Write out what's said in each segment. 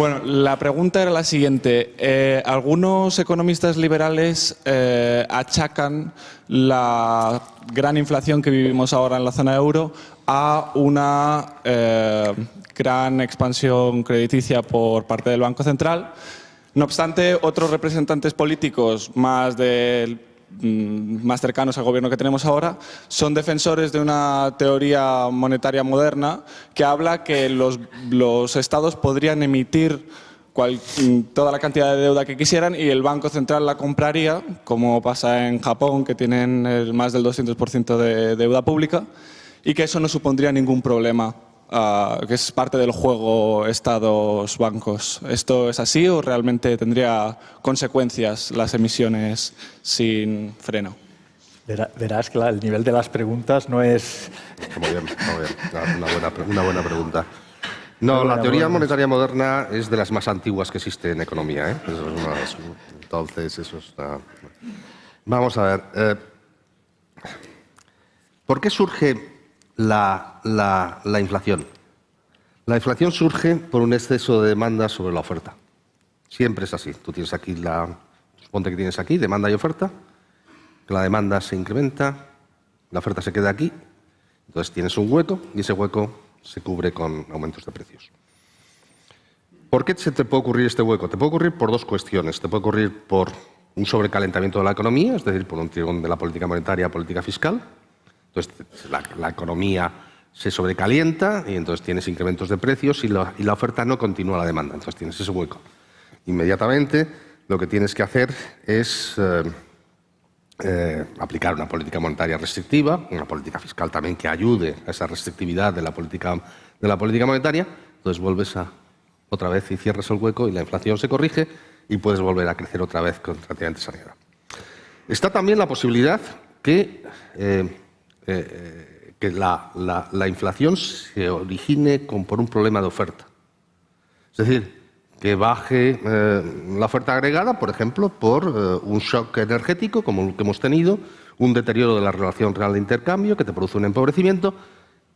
Bueno, la pregunta era la siguiente. Algunos economistas liberales achacan la gran inflación que vivimos ahora en la zona euro a una gran expansión crediticia por parte del Banco Central. No obstante, otros representantes políticos más cercanos al gobierno que tenemos ahora son defensores de una teoría monetaria moderna que habla que los estados podrían emitir toda la cantidad de deuda que quisieran y el Banco Central la compraría, como pasa en Japón, que tienen más del 200% de deuda pública, y que eso no supondría ningún problema, que es parte del juego Estados-bancos. ¿Esto es así o realmente tendría consecuencias las emisiones sin freno? Verás que el nivel de las preguntas no es... Muy bien. Una buena pregunta. No, la teoría monetaria moderna es de las más antiguas que existe en economía, ¿eh? Entonces, eso está... Vamos a ver. ¿Por qué surge la inflación? La inflación surge por un exceso de demanda sobre la oferta. Siempre es así. Tú tienes aquí suponte que tienes aquí demanda y oferta, que la demanda se incrementa, la oferta se queda aquí, entonces tienes un hueco y ese hueco se cubre con aumentos de precios. ¿Por qué se te puede ocurrir este hueco? Te puede ocurrir por dos cuestiones. Te puede ocurrir por un sobrecalentamiento de la economía, es decir, por un tirón de la política monetaria a política fiscal. Entonces, la economía se sobrecalienta y entonces tienes incrementos de precios y la oferta no continúa la demanda. Entonces tienes ese hueco. Inmediatamente lo que tienes que hacer es aplicar una política monetaria restrictiva, una política fiscal también que ayude a esa restrictividad de la política monetaria. Entonces vuelves otra vez y cierras el hueco y la inflación se corrige y puedes volver a crecer otra vez con relativamente sanidad. Está también la posibilidad que la inflación se origine por un problema de oferta. Es decir, que baje la oferta agregada, por ejemplo, por un shock energético como el que hemos tenido, un deterioro de la relación real de intercambio que te produce un empobrecimiento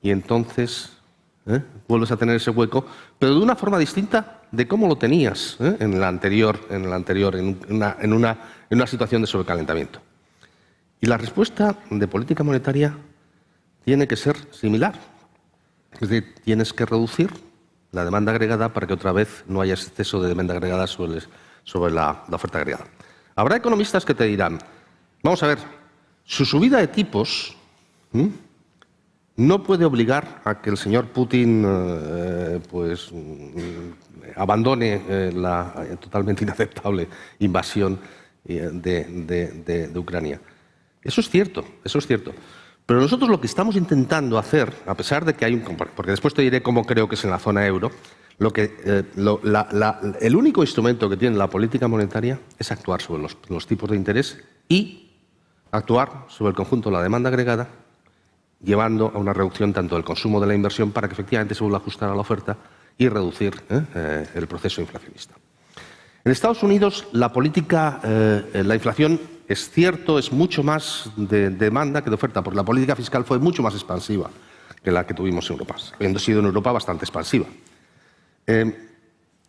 y entonces vuelves a tener ese hueco, pero de una forma distinta de cómo lo tenías en una situación de sobrecalentamiento. Y la respuesta de política monetaria tiene que ser similar. Es decir, tienes que reducir la demanda agregada para que otra vez no haya exceso de demanda agregada sobre la oferta agregada. Habrá economistas que te dirán, vamos a ver, su subida de tipos no puede obligar a que el señor Putin abandone la totalmente inaceptable invasión de Ucrania. Eso es cierto, eso es cierto. Pero nosotros lo que estamos intentando hacer, a pesar de que hay porque después te diré cómo creo que es en la zona euro, el único instrumento que tiene la política monetaria es actuar sobre los tipos de interés y actuar sobre el conjunto de la demanda agregada, llevando a una reducción tanto del consumo de la inversión para que efectivamente se vuelva a ajustar a la oferta y reducir el proceso inflacionista. En Estados Unidos la inflación, es cierto, es mucho más de demanda que de oferta, porque la política fiscal fue mucho más expansiva que la que tuvimos en Europa, habiendo sido en Europa bastante expansiva.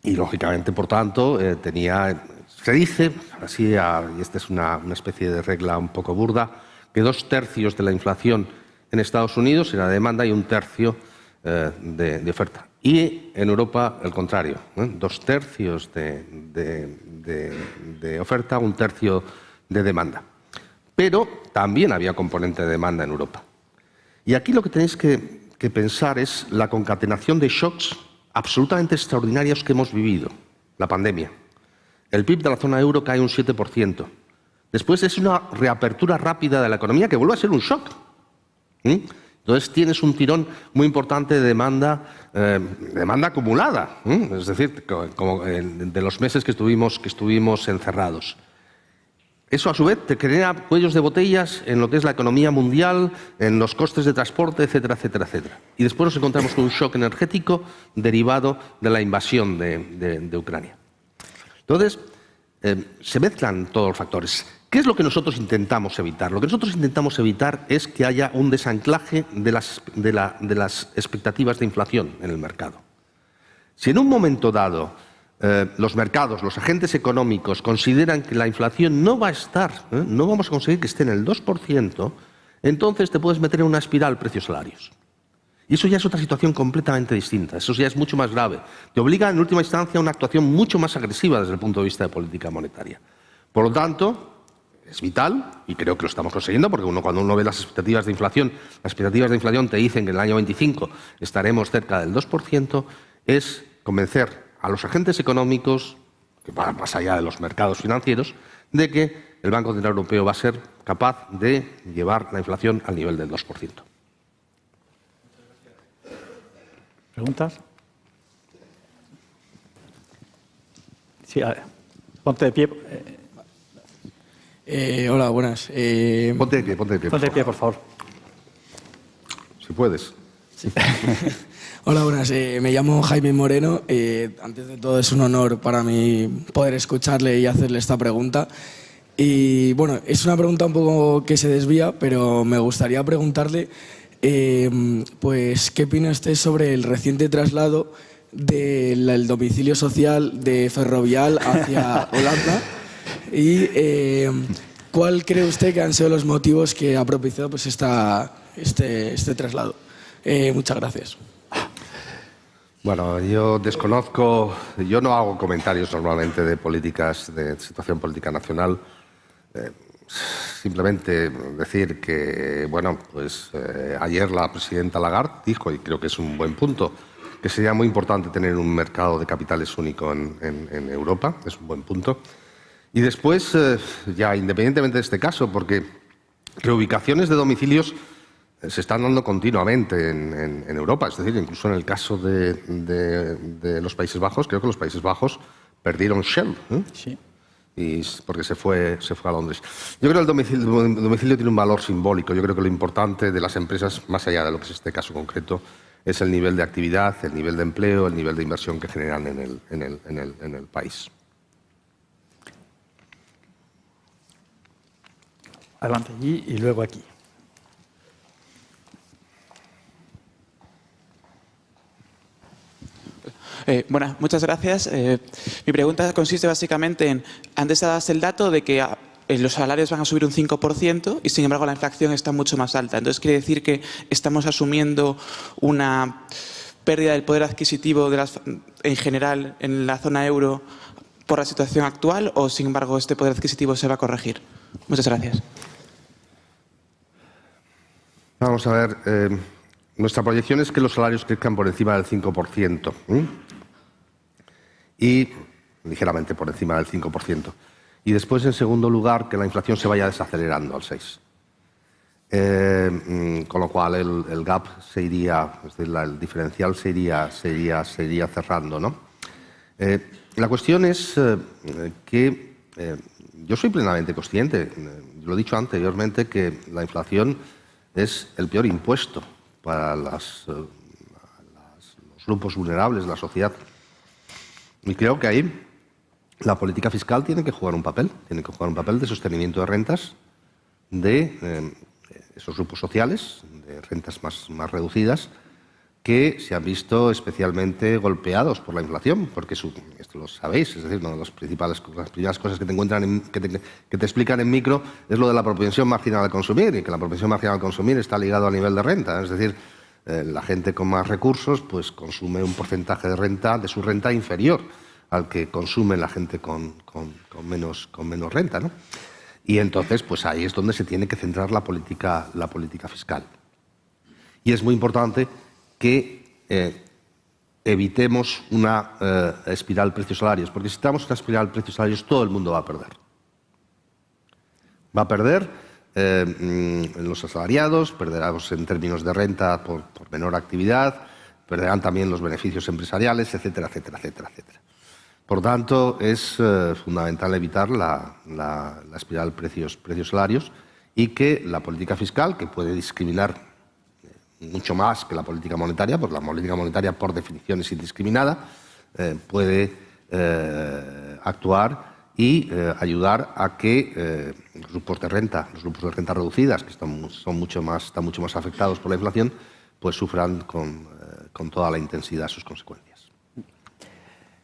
Y, lógicamente, por tanto, se dice, así, y esta es una especie de regla un poco burda, que 2/3 de la inflación en Estados Unidos era demanda y 1/3 de oferta. Y en Europa, el contrario, 2/3 de oferta, 1/3 de demanda. Pero también había componente de demanda en Europa. Y aquí lo que tenéis que pensar es la concatenación de shocks absolutamente extraordinarios que hemos vivido. La pandemia. El PIB de la zona euro cae un 7%. Después es una reapertura rápida de la economía que vuelve a ser un shock. Entonces tienes un tirón muy importante de demanda acumulada. Es decir, como de los meses que estuvimos encerrados. Eso, a su vez, te crea cuellos de botellas en lo que es la economía mundial, en los costes de transporte, etcétera, etcétera, etcétera. Y después nos encontramos con un shock energético derivado de la invasión de Ucrania. Entonces, se mezclan todos los factores. ¿Qué es lo que nosotros intentamos evitar? Lo que nosotros intentamos evitar es que haya un desanclaje de las expectativas de inflación en el mercado. Si en un momento dado los mercados, los agentes económicos consideran que la inflación no va a estar, no vamos a conseguir que esté en el 2%, entonces te puedes meter en una espiral precios-salarios. Y eso ya es otra situación completamente distinta, eso ya es mucho más grave. Te obliga en última instancia a una actuación mucho más agresiva desde el punto de vista de política monetaria. Por lo tanto, es vital, y creo que lo estamos consiguiendo, porque cuando uno ve las expectativas de inflación te dicen que en el año 25 estaremos cerca del 2%, es convencer a los agentes económicos, que van más allá de los mercados financieros, de que el Banco Central Europeo va a ser capaz de llevar la inflación al nivel del 2%. ¿Preguntas? Sí, a ver. Ponte de pie. Hola, buenas. Ponte de pie, Ponte de pie, por favor. Si puedes. Sí. Hola, buenas. Me llamo Jaime Moreno. Antes de todo, es un honor para mí poder escucharle y hacerle esta pregunta. Y bueno, es una pregunta un poco que se desvía, pero me gustaría preguntarle, pues, ¿qué opina usted sobre el reciente traslado del domicilio social de Ferrovial hacia Holanda? Y ¿cuál cree usted que han sido los motivos que ha propiciado pues, este traslado? Muchas gracias. Bueno, yo desconozco, yo no hago comentarios normalmente de políticas, de situación política nacional. Simplemente decir que, bueno, pues ayer la presidenta Lagarde dijo, y creo que es un buen punto, que sería muy importante tener un mercado de capitales único en Europa, es un buen punto. Y después, ya independientemente de este caso, porque reubicaciones de domicilios se están dando continuamente en Europa, es decir, incluso en el caso de los Países Bajos, creo que los Países Bajos perdieron Shell, Sí. y porque se fue a Londres. Yo creo que el domicilio tiene un valor simbólico. Yo creo que lo importante de las empresas, más allá de lo que es este caso concreto, es el nivel de actividad, el nivel de empleo, el nivel de inversión que generan en el país. Adelante allí y luego aquí. Bueno, muchas gracias. Mi pregunta consiste básicamente en, antes dabas el dato de que los salarios van a subir un 5% y sin embargo la inflación está mucho más alta. Entonces, ¿quiere decir que estamos asumiendo una pérdida del poder adquisitivo en general en la zona euro por la situación actual o sin embargo este poder adquisitivo se va a corregir? Muchas gracias. Vamos a ver, nuestra proyección es que los salarios crezcan por encima del 5%. Y ligeramente por encima del 5%. Y después, en segundo lugar, que la inflación se vaya desacelerando al 6%. Con lo cual el gap se iría, es decir, el diferencial se iría cerrando, ¿no? La cuestión es que yo soy plenamente consciente, lo he dicho anteriormente, que la inflación es el peor impuesto para los grupos vulnerables de la sociedad. Y creo que ahí la política fiscal tiene que jugar un papel de sostenimiento de rentas de esos grupos sociales, de rentas más reducidas, que se han visto especialmente golpeados por la inflación, porque esto lo sabéis, es decir, una de las primeras cosas que te encuentran, que te explican en micro es lo de la propensión marginal al consumir, y que la propensión marginal al consumir está ligado a nivel de renta, es decir, la gente con más recursos pues consume un porcentaje de su renta inferior al que consume la gente con menos renta, ¿no? Y entonces pues ahí es donde se tiene que centrar la política fiscal. Y es muy importante que evitemos una espiral precios-salarios, porque si estamos en una espiral precios-salarios todo el mundo va a perder. Va a perder los asalariados, perderemos en términos de renta por menor actividad, perderán también los beneficios empresariales, etcétera, etcétera, etcétera, etcétera. Por tanto, es fundamental evitar la espiral precios-salarios y que la política fiscal, que puede discriminar mucho más que la política monetaria, porque la política monetaria por definición es indiscriminada, puede actuar y ayudar a que los grupos de renta reducidas, que están mucho más afectados por la inflación, pues sufran con toda la intensidad sus consecuencias.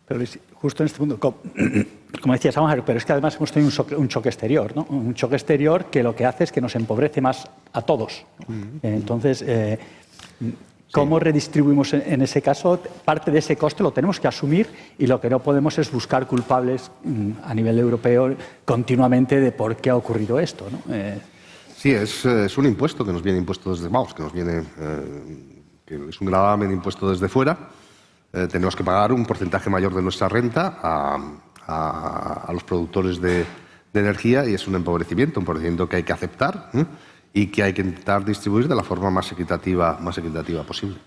Pero Luis, justo en este punto, como decías, vamos a ver, pero es que además hemos tenido un choque exterior, ¿no? Un choque exterior que lo que hace es que nos empobrece más a todos. Entonces, ¿cómo redistribuimos en ese caso? Parte de ese coste lo tenemos que asumir y lo que no podemos es buscar culpables a nivel europeo continuamente de por qué ha ocurrido esto, ¿no? Sí, es un impuesto que nos viene impuesto desde, vamos, que nos viene, que es un gravamen impuesto desde fuera. Tenemos que pagar un porcentaje mayor de nuestra renta a los productores de energía y es un empobrecimiento que hay que aceptar y que hay que intentar distribuir de la forma más equitativa posible.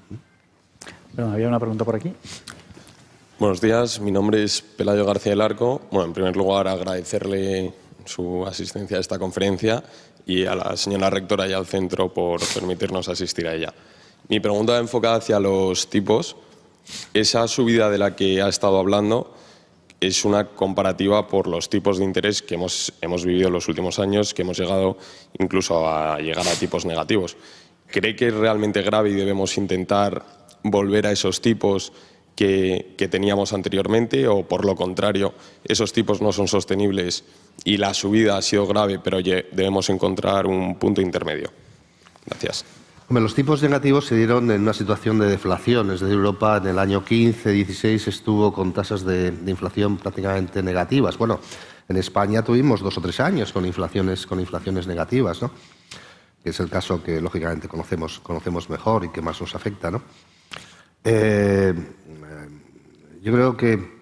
Bueno, había una pregunta por aquí. Buenos días, mi nombre es Pelayo García del Arco. Bueno, en primer lugar, agradecerle su asistencia a esta conferencia y a la señora rectora y al centro por permitirnos asistir a ella. Mi pregunta va enfocada hacia los tipos. Esa subida de la que ha estado hablando es una comparativa por los tipos de interés que hemos vivido en los últimos años, que hemos llegado incluso a llegar a tipos negativos. ¿Cree que es realmente grave y debemos intentar volver a esos tipos que teníamos anteriormente o, por lo contrario, esos tipos no son sostenibles y la subida ha sido grave, pero debemos encontrar un punto intermedio? Gracias. Hombre, los tipos negativos se dieron en una situación de deflación. Es decir, Europa en el año 15-16 estuvo con tasas de inflación prácticamente negativas. Bueno, en España tuvimos 2 o 3 años con inflaciones negativas, ¿no? Que es el caso que, lógicamente, conocemos mejor y que más nos afecta, ¿no? Yo creo que,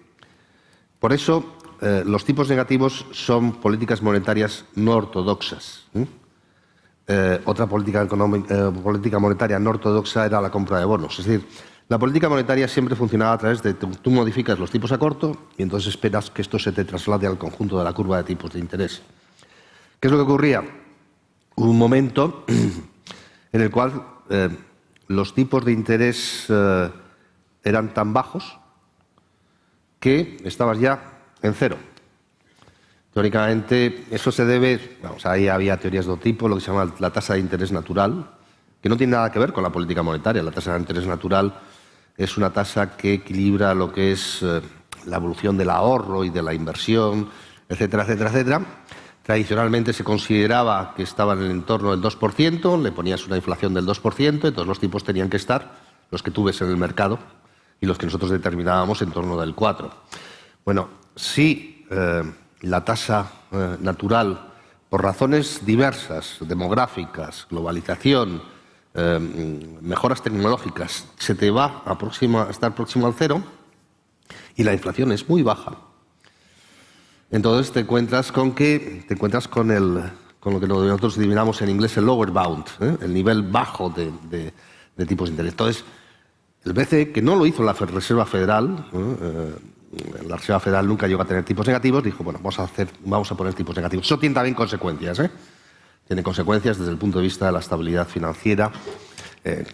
por eso, los tipos negativos son políticas monetarias no ortodoxas. Otra política monetaria no ortodoxa era la compra de bonos. Es decir, la política monetaria siempre funcionaba a través de tú modificas los tipos a corto y entonces esperas que esto se te traslade al conjunto de la curva de tipos de interés. ¿Qué es lo que ocurría? Hubo un momento en el cual los tipos de interés eran tan bajos que estabas ya en cero. Teóricamente, eso se debe, ahí había teorías de otro tipo, lo que se llama la tasa de interés natural, que no tiene nada que ver con la política monetaria. La tasa de interés natural es una tasa que equilibra lo que es la evolución del ahorro y de la inversión, etcétera, etcétera, etcétera. Tradicionalmente se consideraba que estaba en el entorno del 2%, le ponías una inflación del 2%, entonces los tipos tenían que estar, los que tú ves en el mercado, y los que nosotros determinábamos en torno del 4%. Bueno, sí. La tasa natural, por razones diversas, demográficas, globalización, mejoras tecnológicas, se te va a estar próximo al cero y la inflación es muy baja. Entonces te encuentras con lo que nosotros denominamos en inglés el lower bound, el nivel bajo de tipos de interés. Entonces, el BCE, que no lo hizo la Reserva Federal, la Reserva Federal nunca llegó a tener tipos negativos, dijo, bueno, vamos a poner tipos negativos. Eso tiene también consecuencias, Tiene consecuencias desde el punto de vista de la estabilidad financiera,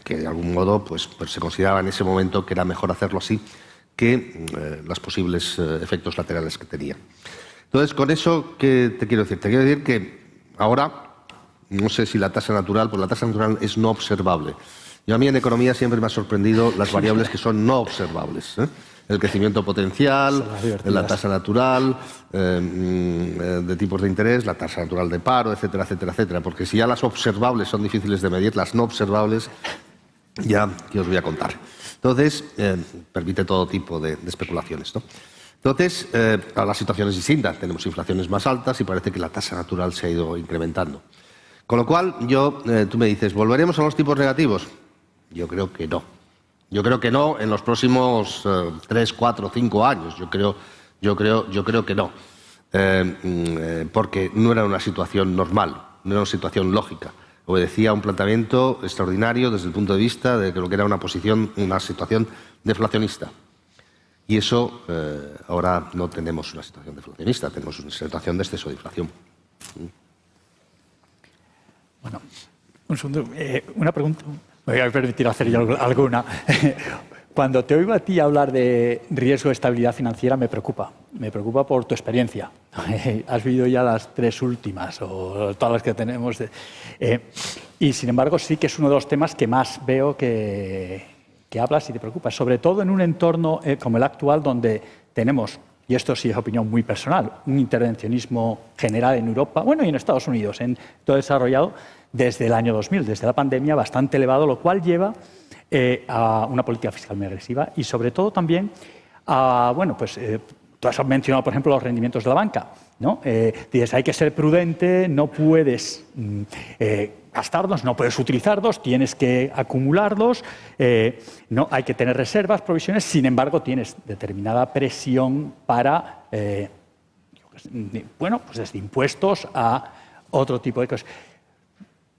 que de algún modo pues se consideraba en ese momento que era mejor hacerlo así que los posibles efectos laterales que tenía. Entonces, con eso, ¿qué te quiero decir? Te quiero decir que ahora, no sé si la tasa natural, pues la tasa natural es no observable. Yo a mí en economía siempre me ha sorprendido las variables que son no observables, El crecimiento potencial, la tasa natural de tipos de interés, la tasa natural de paro, etcétera, etcétera, etcétera. Porque si ya las observables son difíciles de medir, las no observables ya que os voy a contar. Entonces, permite todo tipo de especulaciones, ¿no? Entonces, la situación es distinta. Tenemos inflaciones más altas y parece que la tasa natural se ha ido incrementando. Con lo cual, tú me dices, ¿volveremos a los tipos negativos? Yo creo que no. Yo creo que no en los próximos 3, 4, 5 años. Yo creo que no. Porque no era una situación normal, no era una situación lógica. Obedecía a un planteamiento extraordinario desde el punto de vista de lo que era una situación deflacionista. Y eso, ahora no tenemos una situación deflacionista, tenemos una situación de exceso de inflación. Bueno, un segundo. Una pregunta. Me voy a permitir hacer yo alguna. Cuando te oigo a ti hablar de riesgo de estabilidad financiera, me preocupa. Me preocupa por tu experiencia. Has vivido ya las 3 últimas o todas las que tenemos. Y, sin embargo, sí que es uno de los temas que más veo que que hablas y te preocupas, sobre todo en un entorno como el actual donde tenemos, y esto sí es opinión muy personal, un intervencionismo general en Europa, bueno, y en Estados Unidos, en todo desarrollado desde el año 2000, desde la pandemia, bastante elevado, lo cual lleva a una política fiscal muy agresiva y sobre todo también a, bueno, pues tú has mencionado, por ejemplo, los rendimientos de la banca, ¿no? Dices, hay que ser prudente, no puedes gastarlos, no puedes utilizarlos, tienes que acumularlos, no, hay que tener reservas, provisiones, sin embargo, tienes determinada presión para, bueno, pues desde impuestos a otro tipo de cosas.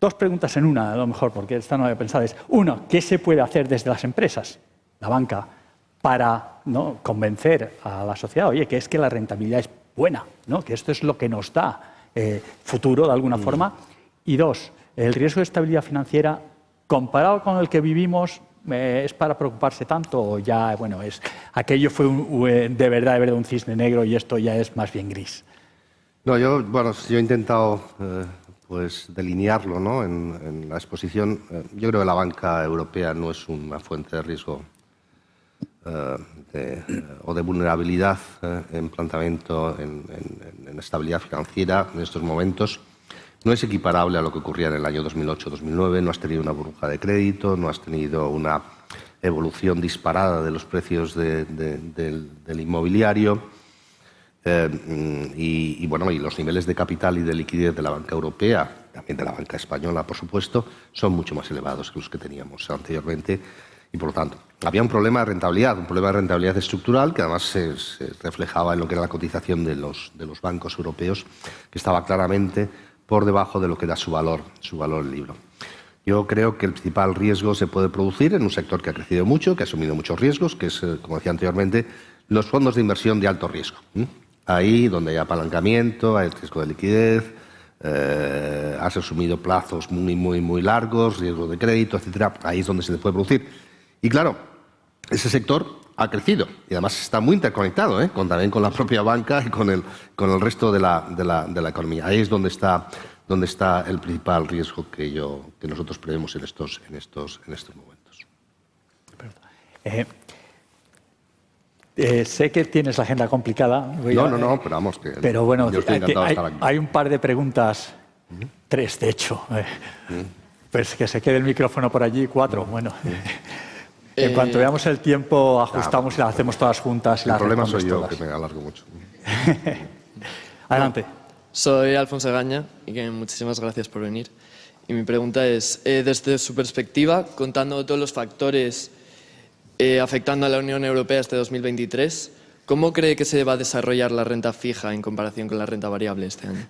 Dos preguntas en una, a lo mejor, porque esta no había pensado. Es, uno, ¿qué se puede hacer desde las empresas, la banca, para, ¿no?, convencer a la sociedad, oye, que es que la rentabilidad es buena, ¿no?, que esto es lo que nos da futuro de alguna forma? Y dos, el riesgo de estabilidad financiera, comparado con el que vivimos, ¿es para preocuparse tanto o ya, bueno, aquello fue de verdad un cisne negro y esto ya es más bien gris? No, yo he intentado pues delinearlo, ¿no?, en la exposición. Yo creo que la banca europea no es una fuente de riesgo o de vulnerabilidad en planteamiento, en estabilidad financiera en estos momentos. No es equiparable a lo que ocurría en el año 2008-2009, no has tenido una burbuja de crédito, no has tenido una evolución disparada de los precios del inmobiliario y los niveles de capital y de liquidez de la banca europea, también de la banca española, por supuesto, son mucho más elevados que los que teníamos anteriormente. Y, por lo tanto, había un problema de rentabilidad estructural que además se reflejaba en lo que era la cotización de los bancos europeos, que estaba claramente por debajo de lo que era su valor el libro. Yo creo que el principal riesgo se puede producir en un sector que ha crecido mucho, que ha asumido muchos riesgos, que es, como decía anteriormente, los fondos de inversión de alto riesgo. Ahí donde hay apalancamiento, hay riesgo de liquidez, has asumido plazos muy largos, riesgo de crédito, etcétera. Ahí es donde se puede producir. Y claro, ese sector ha crecido y además está muy interconectado, también con la propia banca y con el resto de la economía. Ahí es donde está el principal riesgo que nosotros prevemos en estos momentos. Sé que tienes la agenda complicada. No, pero vamos, pero bueno, yo estoy encantado de estar aquí. Hay un par de preguntas, tres de hecho. Pues que se quede el micrófono por allí, cuatro. Bueno. En cuanto veamos el tiempo, ajustamos y las hacemos todas juntas. El problema soy yo, que me alargo mucho. Adelante. Soy Alfonso Gaña y muchísimas gracias por venir. Y mi pregunta es, desde su perspectiva, contando todos los factores afectando a la Unión Europea este 2023, ¿cómo cree que se va a desarrollar la renta fija en comparación con la renta variable este año?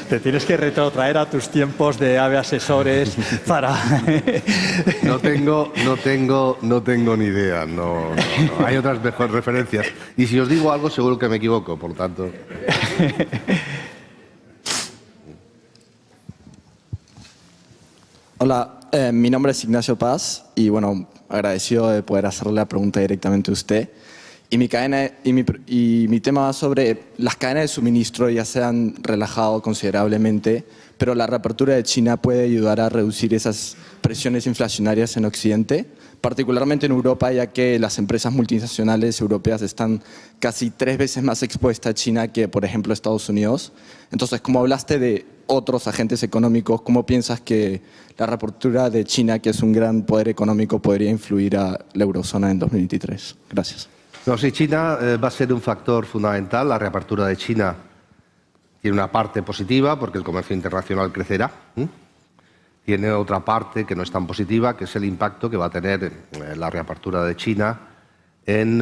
Te tienes que retrotraer a tus tiempos de AVE asesores para... No tengo ni idea. No. Hay otras mejores referencias. Y si os digo algo, seguro que me equivoco, por tanto. Hola, mi nombre es Ignacio Paz y bueno, agradecido de poder hacerle la pregunta directamente a usted. Y mi tema va sobre las cadenas de suministro ya se han relajado considerablemente, pero la reapertura de China puede ayudar a reducir esas presiones inflacionarias en Occidente, particularmente en Europa, ya que las empresas multinacionales europeas están casi 3 veces más expuestas a China que, por ejemplo, Estados Unidos. Entonces, como hablaste de otros agentes económicos, ¿cómo piensas que la reapertura de China, que es un gran poder económico, podría influir a la eurozona en 2023? Gracias. No, sí, China va a ser un factor fundamental. La reapertura de China tiene una parte positiva porque el comercio internacional crecerá. Tiene otra parte que no es tan positiva, que es el impacto que va a tener la reapertura de China en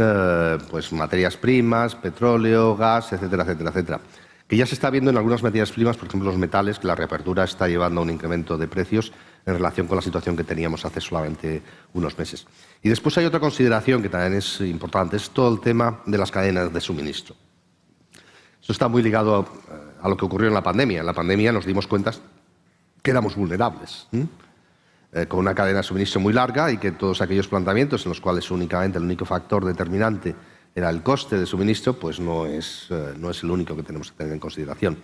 materias primas, petróleo, gas, etcétera, etcétera, etcétera. Que ya se está viendo en algunas materias primas, por ejemplo los metales, que la reapertura está llevando a un incremento de precios en relación con la situación que teníamos hace solamente unos meses. Y después hay otra consideración que también es importante, es todo el tema de las cadenas de suministro. Eso está muy ligado a lo que ocurrió en la pandemia. En la pandemia nos dimos cuenta que éramos vulnerables, con una cadena de suministro muy larga y que todos aquellos planteamientos en los cuales únicamente el único factor determinante era el coste de suministro, pues no es el único que tenemos que tener en consideración.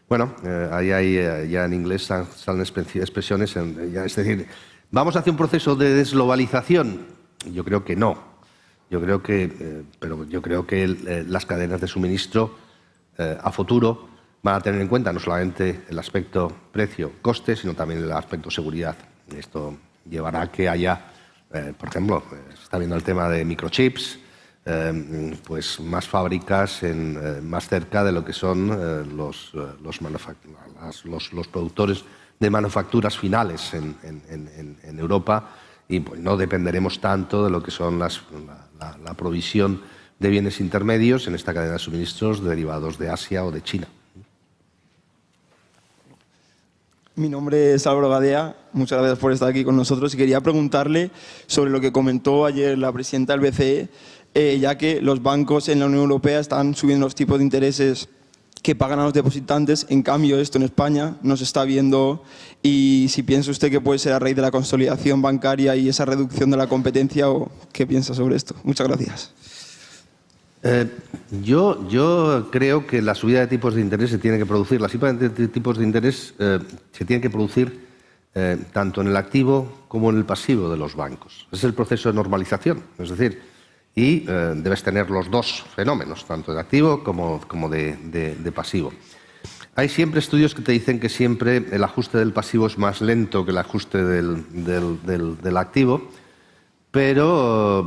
Bueno, ahí hay, ya en inglés salen expresiones, es decir, ¿Vamos hacia un proceso de desglobalización? Yo creo que no. Yo creo que las cadenas de suministro a futuro van a tener en cuenta no solamente el aspecto precio-coste, sino también el aspecto seguridad. Esto llevará a que haya, por ejemplo, se está viendo el tema de microchips, pues más fábricas más cerca de lo que son los productores de manufacturas finales en Europa, y pues no dependeremos tanto de lo que son la provisión de bienes intermedios en esta cadena de suministros derivados de Asia o de China. Mi nombre es Álvaro Gadea, muchas gracias por estar aquí con nosotros y quería preguntarle sobre lo que comentó ayer la presidenta del BCE, ya que los bancos en la Unión Europea están subiendo los tipos de intereses que pagan a los depositantes. En cambio, esto en España no se está viendo, y si piensa usted que puede ser a raíz de la consolidación bancaria y esa reducción de la competencia, o qué piensa sobre esto. Muchas gracias. Yo creo que la subida de tipos de interés se tiene que producir, la subida de tipos de interés se tiene que producir tanto en el activo como en el pasivo de los bancos. Es el proceso de normalización, es decir, y debes tener los dos fenómenos, tanto de activo como de pasivo. Hay siempre estudios que te dicen que siempre el ajuste del pasivo es más lento que el ajuste del activo, pero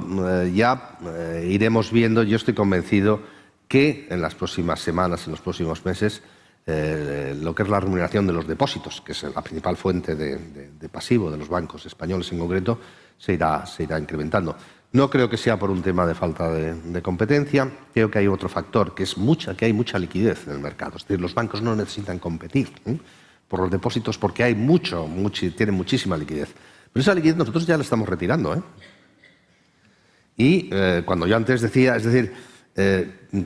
ya iremos viendo. Yo estoy convencido que en las próximas semanas, en los próximos meses, lo que es la remuneración de los depósitos, que es la principal fuente de pasivo de los bancos españoles en concreto, se irá incrementando. No creo que sea por un tema de falta de competencia. Creo que hay otro factor, que hay mucha liquidez en el mercado. Es decir, los bancos no necesitan competir por los depósitos porque hay tienen muchísima liquidez. Pero esa liquidez nosotros ya la estamos retirando. Y cuando yo antes decía, es decir,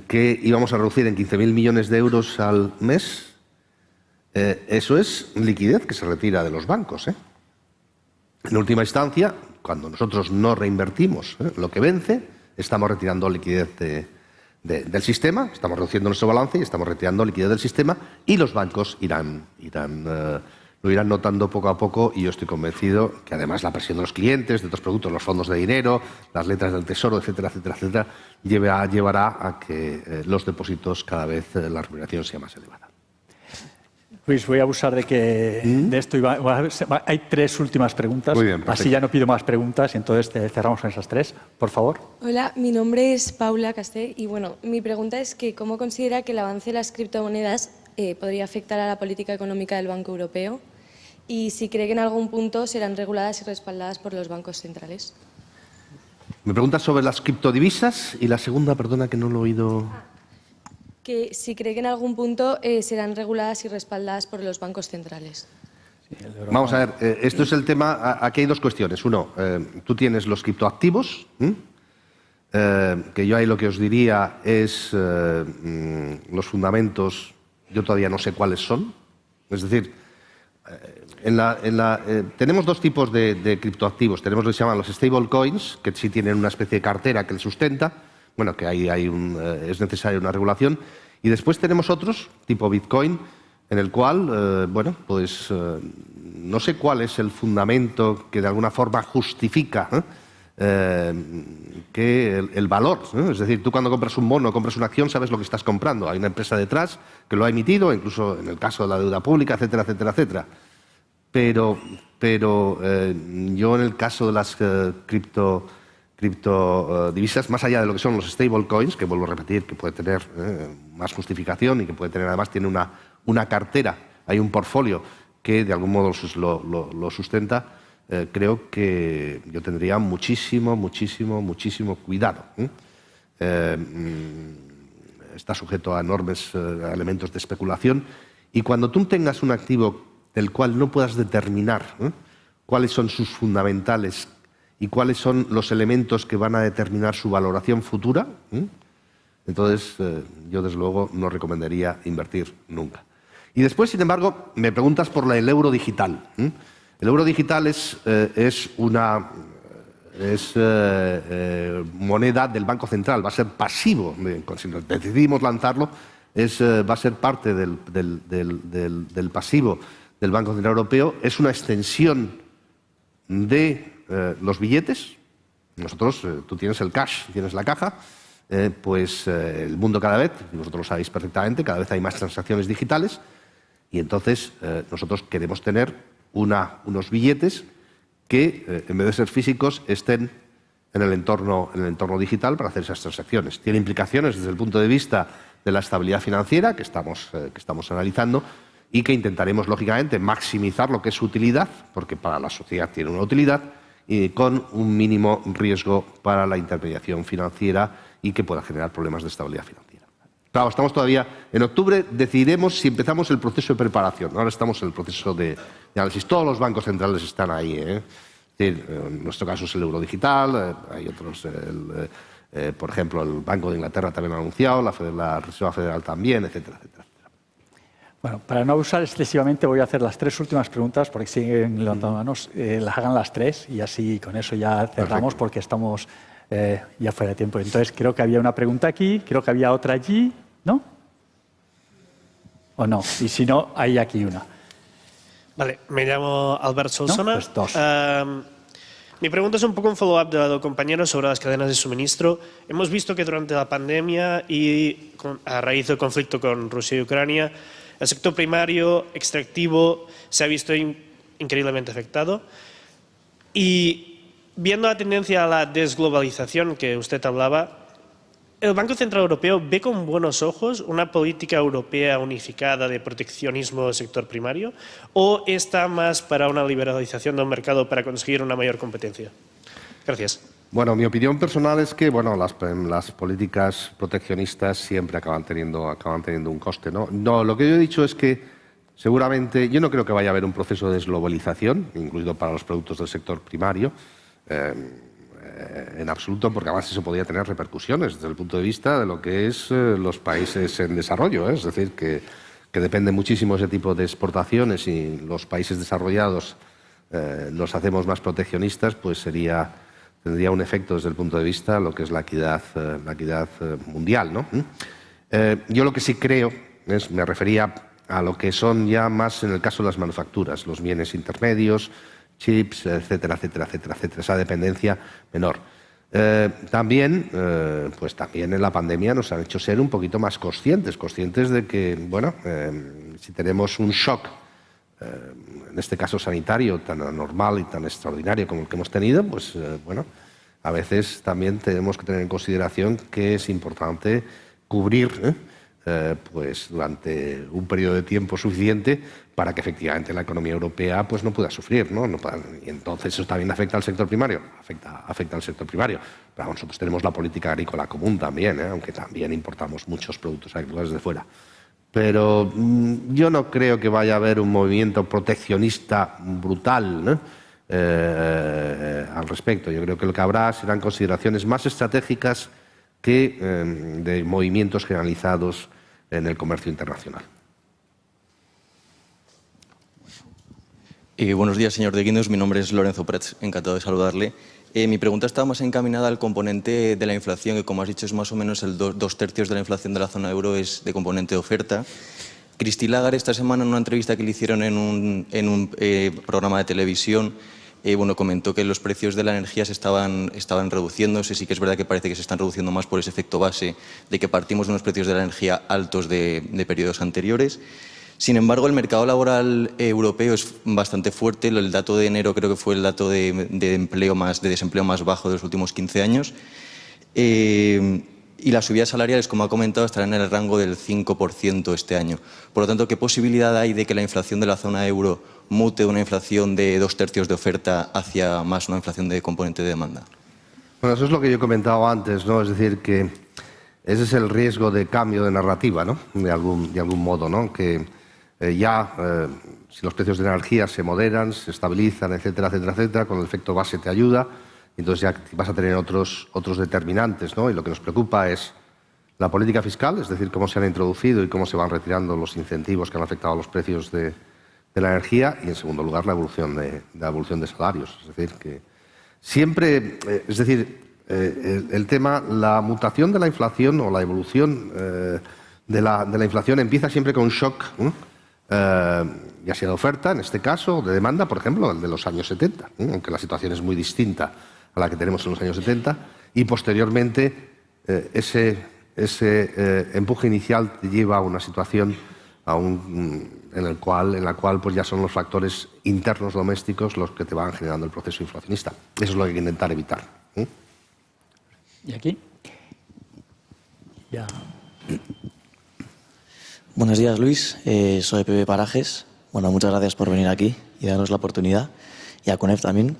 que íbamos a reducir en 15.000 millones de euros al mes, eso es liquidez que se retira de los bancos. En última instancia, cuando nosotros no reinvertimos lo que vence, estamos retirando liquidez del sistema, estamos reduciendo nuestro balance y estamos retirando liquidez del sistema, y los bancos lo irán notando poco a poco, y yo estoy convencido que además la presión de los clientes, de otros productos, los fondos de dinero, las letras del tesoro, etcétera, etcétera, etcétera, llevará a que los depósitos cada vez la remuneración sea más elevada. Luis, voy a abusar de esto. Hay tres últimas preguntas. Muy bien, perfecto. Así ya no pido más preguntas y entonces cerramos con esas tres. Por favor. Hola, mi nombre es Paula Casté y bueno, mi pregunta es que ¿cómo considera que el avance de las criptomonedas podría afectar a la política económica del Banco Europeo? Y si cree que en algún punto serán reguladas y respaldadas por los bancos centrales. Me pregunta sobre las criptodivisas y la segunda, perdona que no lo he oído. Que si cree que en algún punto serán reguladas y respaldadas por los bancos centrales. Vamos a ver, esto es el tema. Aquí hay dos cuestiones. Uno, tú tienes los criptoactivos, que yo ahí lo que os diría es los fundamentos, yo todavía no sé cuáles son. Es decir, tenemos dos tipos de criptoactivos. Tenemos lo que se llaman los stablecoins, que sí tienen una especie de cartera que les sustenta. Bueno, que ahí es necesaria una regulación. Y después tenemos otros, tipo Bitcoin, en el cual, no sé cuál es el fundamento que de alguna forma justifica que el valor. Es decir, tú cuando compras un bono, compras una acción, sabes lo que estás comprando. Hay una empresa detrás que lo ha emitido, incluso en el caso de la deuda pública, etcétera, etcétera, etcétera. Pero yo en el caso de las criptodivisas, más allá de lo que son los stablecoins, que vuelvo a repetir, que puede tener más justificación y que puede tener, además, tiene una cartera, hay un portfolio que de algún modo lo sustenta, creo que yo tendría muchísimo cuidado. Está sujeto a enormes elementos de especulación, y cuando tú tengas un activo del cual no puedas determinar cuáles son sus fundamentales y cuáles son los elementos que van a determinar su valoración futura, entonces yo desde luego no recomendaría invertir nunca. Y después, sin embargo, me preguntas por el euro digital. El euro digital es moneda del Banco Central, va a ser pasivo. Si decidimos lanzarlo, va a ser parte del pasivo del Banco Central Europeo. Es una extensión de los billetes. Nosotros, tú tienes el cash, tienes la caja, pues el mundo cada vez, vosotros lo sabéis perfectamente, cada vez hay más transacciones digitales y entonces nosotros queremos tener unos billetes que, en vez de ser físicos, estén en el entorno digital para hacer esas transacciones. Tiene implicaciones desde el punto de vista de la estabilidad financiera que estamos analizando y que intentaremos, lógicamente, maximizar lo que es su utilidad, porque para la sociedad tiene una utilidad, y con un mínimo riesgo para la intermediación financiera y que pueda generar problemas de estabilidad financiera. Claro, estamos todavía en octubre, decidiremos si empezamos el proceso de preparación. Ahora estamos en el proceso de análisis. Todos los bancos centrales están ahí. Es decir, en nuestro caso es el euro digital, hay otros, por ejemplo, el Banco de Inglaterra también lo ha anunciado, la Reserva Federal también, etcétera, etcétera. Bueno, para no abusar excesivamente voy a hacer las 3 últimas preguntas porque siguen levantando manos. Las hagan las 3 y así con eso ya cerramos. Perfecto. Porque estamos ya fuera de tiempo. Entonces creo que había una pregunta aquí, creo que había otra allí, ¿no? ¿O no? Y si no, hay aquí una. Vale, me llamo Albert Solsona. No, pues 2. Mi pregunta es un poco un follow-up de los compañeros sobre las cadenas de suministro. Hemos visto que durante la pandemia y a raíz del conflicto con Rusia y Ucrania, el sector primario, extractivo, se ha visto increíblemente afectado. Y viendo la tendencia a la desglobalización que usted hablaba, ¿el Banco Central Europeo ve con buenos ojos una política europea unificada de proteccionismo del sector primario o está más para una liberalización del mercado para conseguir una mayor competencia? Gracias. Bueno, mi opinión personal es que las políticas proteccionistas siempre acaban teniendo un coste, ¿no? No, lo que yo he dicho es que seguramente yo no creo que vaya a haber un proceso de desglobalización, incluido para los productos del sector primario, en absoluto, porque además eso podría tener repercusiones desde el punto de vista de lo que es los países en desarrollo, es decir, que depende muchísimo ese tipo de exportaciones y los países desarrollados los hacemos más proteccionistas, pues tendría un efecto desde el punto de vista de lo que es la equidad mundial, ¿no? Yo lo que sí creo me refería a lo que son ya más en el caso de las manufacturas, los bienes intermedios, chips, etcétera, etcétera, etcétera, etcétera, esa dependencia menor. También en la pandemia nos han hecho ser un poquito más conscientes de que, bueno, si tenemos un shock, en este caso sanitario, tan anormal y tan extraordinario como el que hemos tenido, pues bueno, a veces también tenemos que tener en consideración que es importante cubrir pues durante un periodo de tiempo suficiente para que efectivamente la economía europea pues no pueda sufrir, ¿no? Y entonces eso también afecta al sector primario, afecta al sector primario. Pero nosotros tenemos la política agrícola común también, aunque también importamos muchos productos agrícolas de fuera. Pero yo no creo que vaya a haber un movimiento proteccionista brutal, ¿no? Al respecto. Yo creo que lo que habrá serán consideraciones más estratégicas que de movimientos generalizados en el comercio internacional. Buenos días, señor de Guindos. Mi nombre es Lorenzo Prets, encantado de saludarle. Mi pregunta está más encaminada al componente de la inflación, que como has dicho es más o menos el 2/3 de la inflación de la zona euro es de componente de oferta. Christine Lagarde esta semana en una entrevista que le hicieron en un programa de televisión comentó que los precios de la energía se estaban reduciéndose. Sí que es verdad que parece que se están reduciendo más por ese efecto base de que partimos de unos precios de la energía altos de periodos anteriores. Sin embargo, el mercado laboral europeo es bastante fuerte. El dato de enero creo que fue el dato de desempleo más bajo de los últimos 15 años. Y las subidas salariales, como ha comentado, estarán en el rango del 5% este año. Por lo tanto, ¿qué posibilidad hay de que la inflación de la zona euro mute de una inflación de 2/3 de oferta hacia más una inflación de componente de demanda? Bueno, eso es lo que yo he comentado antes, ¿no? Es decir, que ese es el riesgo de cambio de narrativa, ¿no? De algún modo, ¿no? Que si los precios de la energía se moderan, se estabilizan, etcétera, etcétera, etcétera, con el efecto base te ayuda, entonces ya vas a tener otros determinantes, ¿no? Y lo que nos preocupa es la política fiscal, es decir, cómo se han introducido y cómo se van retirando los incentivos que han afectado a los precios de la energía, y en segundo lugar la evolución de salarios. Es decir, que siempre, el tema, la mutación de la inflación o la evolución de la inflación empieza siempre con un shock ya sea de oferta, en este caso, o de demanda, por ejemplo, el de los años 70, aunque la situación es muy distinta a la que tenemos en los años 70, y posteriormente ese empuje inicial te lleva a una situación en la cual pues ya son los factores internos domésticos los que te van generando el proceso inflacionista. Eso es lo que hay que intentar evitar. ¿Y aquí? Ya. Buenos días, Luis. Soy Pepe Parajes. Bueno, muchas gracias por venir aquí y darnos la oportunidad. Y a CONEF también.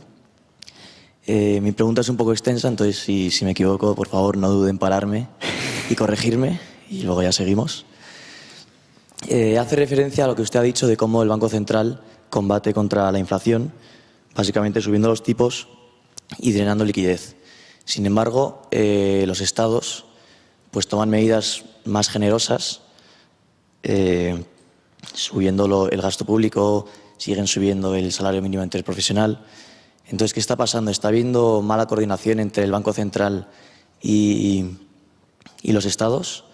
Mi pregunta es un poco extensa, entonces si me equivoco, por favor, no duden en pararme y corregirme, y luego ya seguimos. Hace referencia a lo que usted ha dicho de cómo el Banco Central combate contra la inflación, básicamente subiendo los tipos y drenando liquidez. Sin embargo, los estados pues toman medidas más generosas, subiendo el gasto público, siguen subiendo el salario mínimo interprofesional. Entonces, ¿qué está pasando? ¿Está habiendo mala coordinación entre el Banco Central y los estados?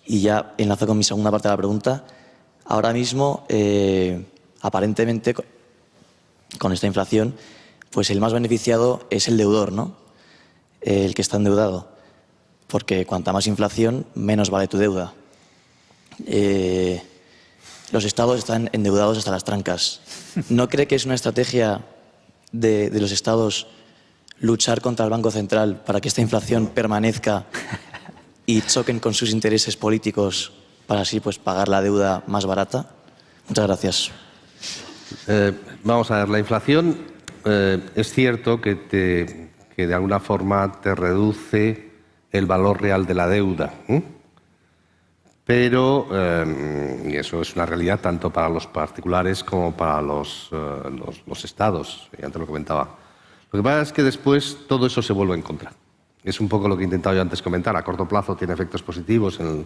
Y ya enlazo con mi segunda parte de la pregunta. Ahora mismo, aparentemente, con esta inflación, pues el más beneficiado es el deudor, ¿no? El que está endeudado. Porque cuanta más inflación, menos vale tu deuda. Los estados están endeudados hasta las trancas. ¿No cree que es una estrategia de los estados luchar contra el Banco Central para que esta inflación permanezca y choquen con sus intereses políticos para así pues pagar la deuda más barata? Muchas gracias. Vamos a ver, la inflación es cierto que de alguna forma te reduce el valor real de la deuda, pero, y eso es una realidad tanto para los particulares como para los estados, y antes lo comentaba. Lo que pasa es que después todo eso se vuelve en contra. Es un poco lo que he intentado yo antes comentar. A corto plazo tiene efectos positivos en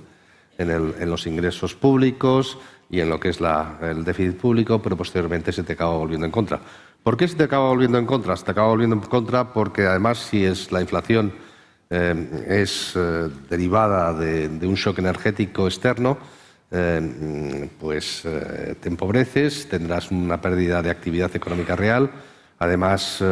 los ingresos públicos y en lo que es el déficit público, pero posteriormente se te acaba volviendo en contra. ¿Por qué se te acaba volviendo en contra? Se te acaba volviendo en contra porque además si es la inflación es derivada de un shock energético externo, pues te empobreces, tendrás una pérdida de actividad económica real. Además,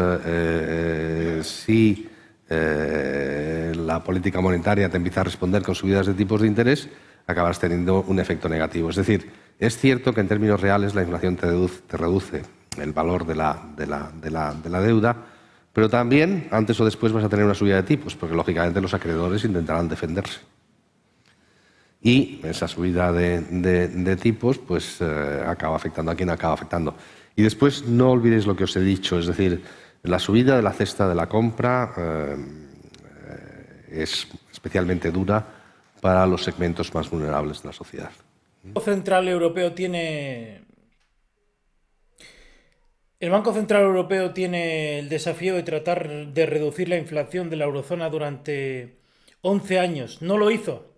si la política monetaria te empieza a responder con subidas de tipos de interés, acabarás teniendo un efecto negativo. Es decir, es cierto que en términos reales la inflación te reduce el valor de la deuda, pero también antes o después vas a tener una subida de tipos, porque lógicamente los acreedores intentarán defenderse. Y esa subida de tipos pues acaba afectando a quien acaba afectando. Y después no olvidéis lo que os he dicho, es decir, la subida de la cesta de la compra es especialmente dura para los segmentos más vulnerables de la sociedad. El Banco Central Europeo tiene el desafío de tratar de reducir la inflación de la eurozona durante 11 años. No lo hizo.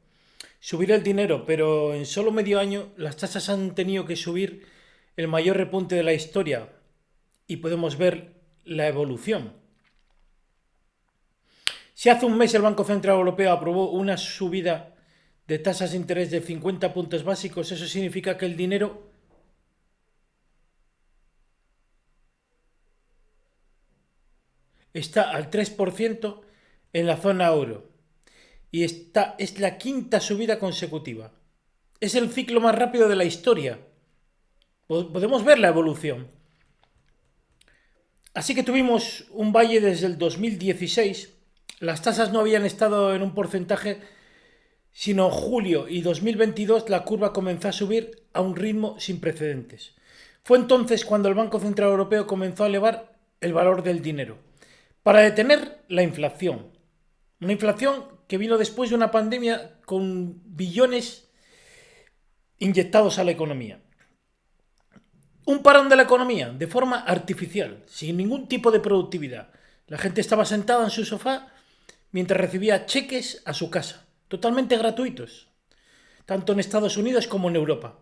Subir el dinero, pero en solo medio año las tasas han tenido que subir el mayor repunte de la historia y podemos ver la evolución. Si hace un mes el Banco Central Europeo aprobó una subida de tasas de interés de 50 puntos básicos, eso significa que el dinero está al 3% en la zona euro y esta es la quinta subida consecutiva. Es el ciclo más rápido de la historia. Podemos ver la evolución. Así que tuvimos un valle desde el 2016. Las tasas no habían estado en un porcentaje, sino en julio y 2022 la curva comenzó a subir a un ritmo sin precedentes. Fue entonces cuando el Banco Central Europeo comenzó a elevar el valor del dinero para detener la inflación. Una inflación que vino después de una pandemia con billones inyectados a la economía. Un parón de la economía de forma artificial, sin ningún tipo de productividad. La gente estaba sentada en su sofá mientras recibía cheques a su casa, totalmente gratuitos, tanto en Estados Unidos como en Europa.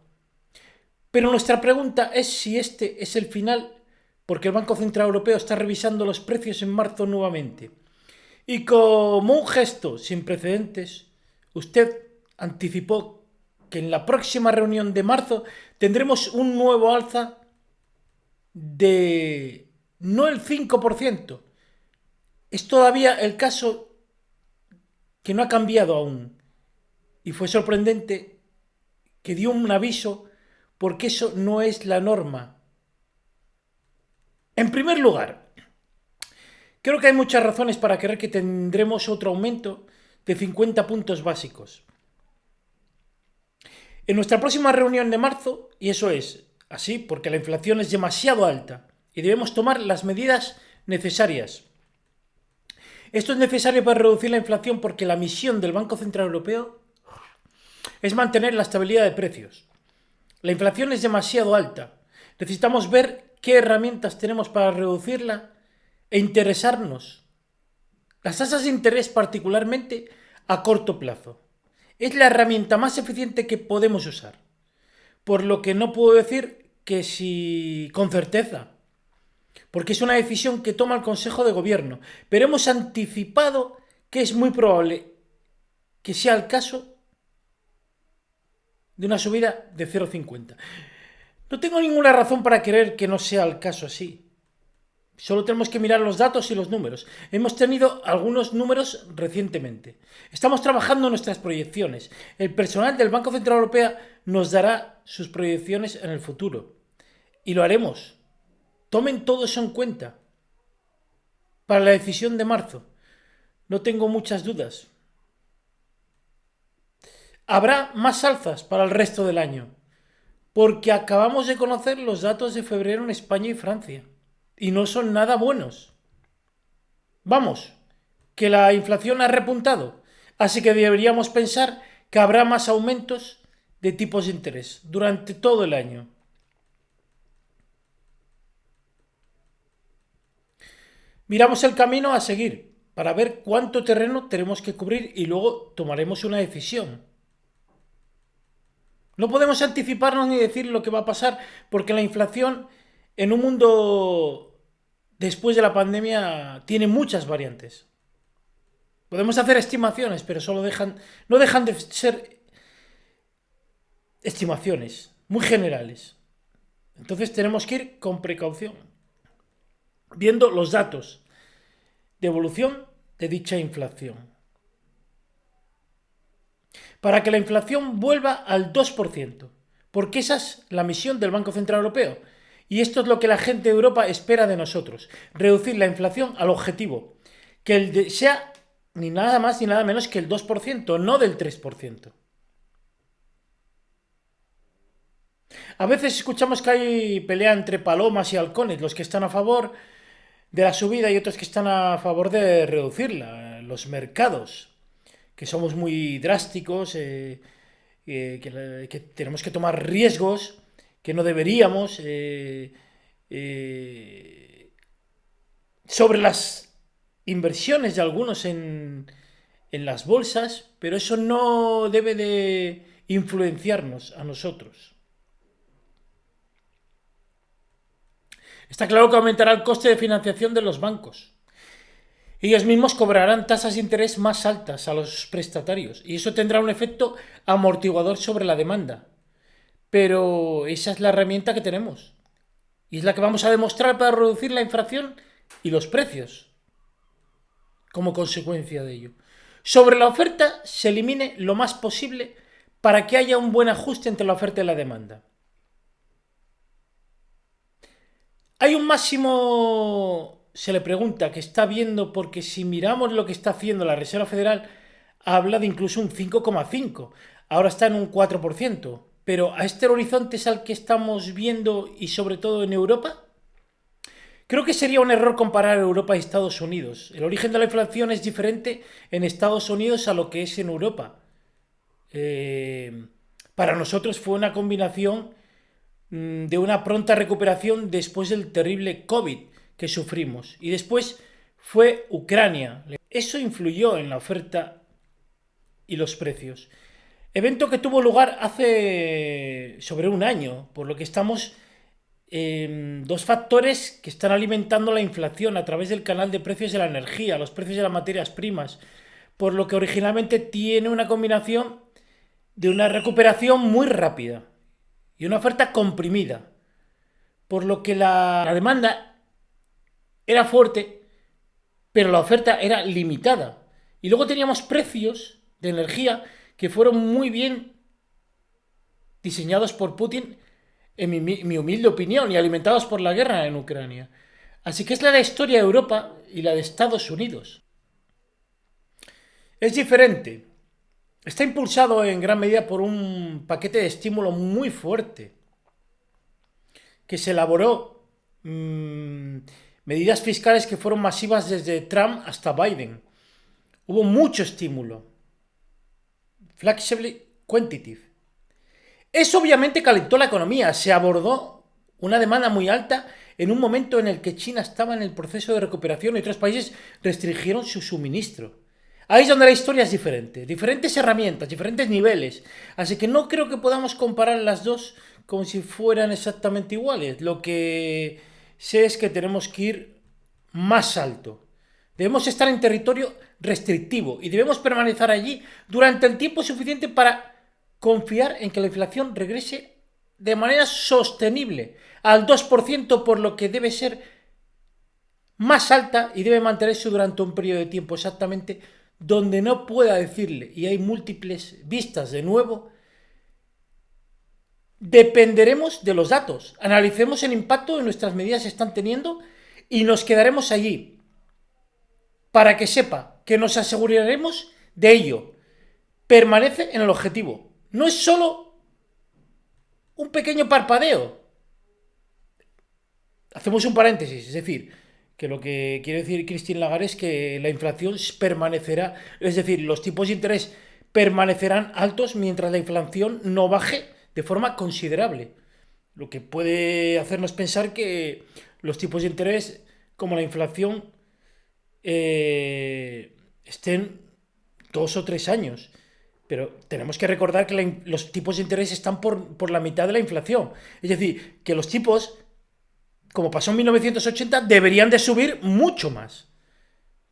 Pero nuestra pregunta es si este es el final, porque el Banco Central Europeo está revisando los precios en marzo nuevamente. Y como un gesto sin precedentes, usted anticipó que en la próxima reunión de marzo tendremos un nuevo alza de no el 5%. Es todavía el caso que no ha cambiado aún. Y fue sorprendente que dio un aviso porque eso no es la norma. En primer lugar, creo que hay muchas razones para creer que tendremos otro aumento de 50 puntos básicos. En nuestra próxima reunión de marzo, y eso es así porque la inflación es demasiado alta y debemos tomar las medidas necesarias. Esto es necesario para reducir la inflación porque la misión del Banco Central Europeo es mantener la estabilidad de precios. La inflación es demasiado alta. Necesitamos ver qué herramientas tenemos para reducirla e interesarnos. Las tasas de interés, particularmente a corto plazo, es la herramienta más eficiente que podemos usar. Por lo que no puedo decir que sí con certeza, porque es una decisión que toma el Consejo de Gobierno, pero hemos anticipado que es muy probable que sea el caso de una subida de 0,50. No tengo ninguna razón para creer que no sea el caso así. Solo tenemos que mirar los datos y los números. Hemos tenido algunos números recientemente. Estamos trabajando en nuestras proyecciones. El personal del Banco Central Europeo nos dará sus proyecciones en el futuro. Y lo haremos. Tomen todo eso en cuenta. Para la decisión de marzo, no tengo muchas dudas. Habrá más alzas para el resto del año, porque acabamos de conocer los datos de febrero en España y Francia, y no son nada buenos. Vamos, que la inflación ha repuntado, así que deberíamos pensar que habrá más aumentos de tipos de interés durante todo el año. Miramos el camino a seguir para ver cuánto terreno tenemos que cubrir y luego tomaremos una decisión. No podemos anticiparnos ni decir lo que va a pasar porque la inflación en un mundo después de la pandemia tiene muchas variantes. Podemos hacer estimaciones, pero no dejan de ser estimaciones muy generales. Entonces tenemos que ir con precaución, viendo los datos de evolución de dicha inflación. Para que la inflación vuelva al 2%, porque esa es la misión del Banco Central Europeo. Y esto es lo que la gente de Europa espera de nosotros, reducir la inflación al objetivo, que sea ni nada más ni nada menos que el 2%, no del 3%. A veces escuchamos que hay pelea entre palomas y halcones, los que están a favor de la subida y otros que están a favor de reducirla, los mercados, que somos muy drásticos, que tenemos que tomar riesgos, que no deberíamos, sobre las inversiones de algunos en las bolsas, pero eso no debe de influenciarnos a nosotros. Está claro que aumentará el coste de financiación de los bancos. Ellos mismos cobrarán tasas de interés más altas a los prestatarios y eso tendrá un efecto amortiguador sobre la demanda. Pero esa es la herramienta que tenemos y es la que vamos a demostrar para reducir la inflación y los precios como consecuencia de ello. Sobre la oferta se elimine lo más posible para que haya un buen ajuste entre la oferta y la demanda. Hay un máximo, se le pregunta, que está viendo, porque si miramos lo que está haciendo la Reserva Federal, habla de incluso un 5,5%. Ahora está en un 4%. Pero ¿a este horizonte es al que estamos viendo y sobre todo en Europa? Creo que sería un error comparar Europa y Estados Unidos. El origen de la inflación es diferente en Estados Unidos a lo que es en Europa. Para nosotros fue una combinación de una pronta recuperación después del terrible COVID que sufrimos. Y después fue Ucrania. Eso influyó en la oferta y los precios. Evento que tuvo lugar hace sobre un año, por lo que estamos en dos factores que están alimentando la inflación a través del canal de precios de la energía, los precios de las materias primas, por lo que originalmente tiene una combinación de una recuperación muy rápida y una oferta comprimida, por lo que la demanda era fuerte, pero la oferta era limitada. Y luego teníamos precios de energía que fueron muy bien diseñados por Putin, en mi humilde opinión, y alimentados por la guerra en Ucrania. Así que es la historia de Europa y la de Estados Unidos. Es diferente. Está impulsado en gran medida por un paquete de estímulo muy fuerte que se elaboró, medidas fiscales que fueron masivas desde Trump hasta Biden. Hubo mucho estímulo. Flexibly quantitative. Eso obviamente calentó la economía. Se abordó una demanda muy alta en un momento en el que China estaba en el proceso de recuperación y otros países restringieron su suministro. Ahí es donde la historia es diferente. Diferentes herramientas, diferentes niveles. Así que no creo que podamos comparar las dos como si fueran exactamente iguales. Lo que sé es que tenemos que ir más alto. Debemos estar en territorio restrictivo y debemos permanecer allí durante el tiempo suficiente para confiar en que la inflación regrese de manera sostenible al 2%, por lo que debe ser más alta y debe mantenerse durante un periodo de tiempo exactamente donde no pueda decirle, y hay múltiples vistas de nuevo, dependeremos de los datos, analicemos el impacto que nuestras medidas están teniendo y nos quedaremos allí para que sepa que nos aseguraremos de ello. Permanece en el objetivo. No es solo un pequeño parpadeo. Hacemos un paréntesis, es decir, que lo que quiere decir Christine Lagarde es que la inflación permanecerá, es decir, los tipos de interés permanecerán altos mientras la inflación no baje de forma considerable. Lo que puede hacernos pensar que los tipos de interés, como la inflación, estén 2 o 3 años. Pero tenemos que recordar que los tipos de interés están por la mitad de la inflación. Es decir, que los tipos, como pasó en 1980, deberían de subir mucho más.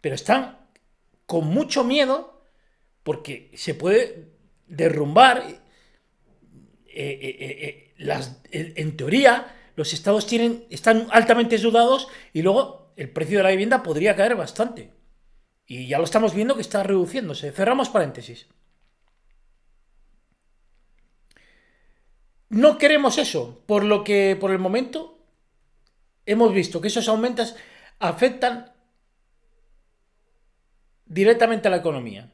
Pero están con mucho miedo porque se puede derrumbar. En teoría, los estados están altamente endeudados y luego el precio de la vivienda podría caer bastante. Y ya lo estamos viendo que está reduciéndose. Cerramos paréntesis. No queremos eso, por lo que por el momento hemos visto que esos aumentos afectan directamente a la economía,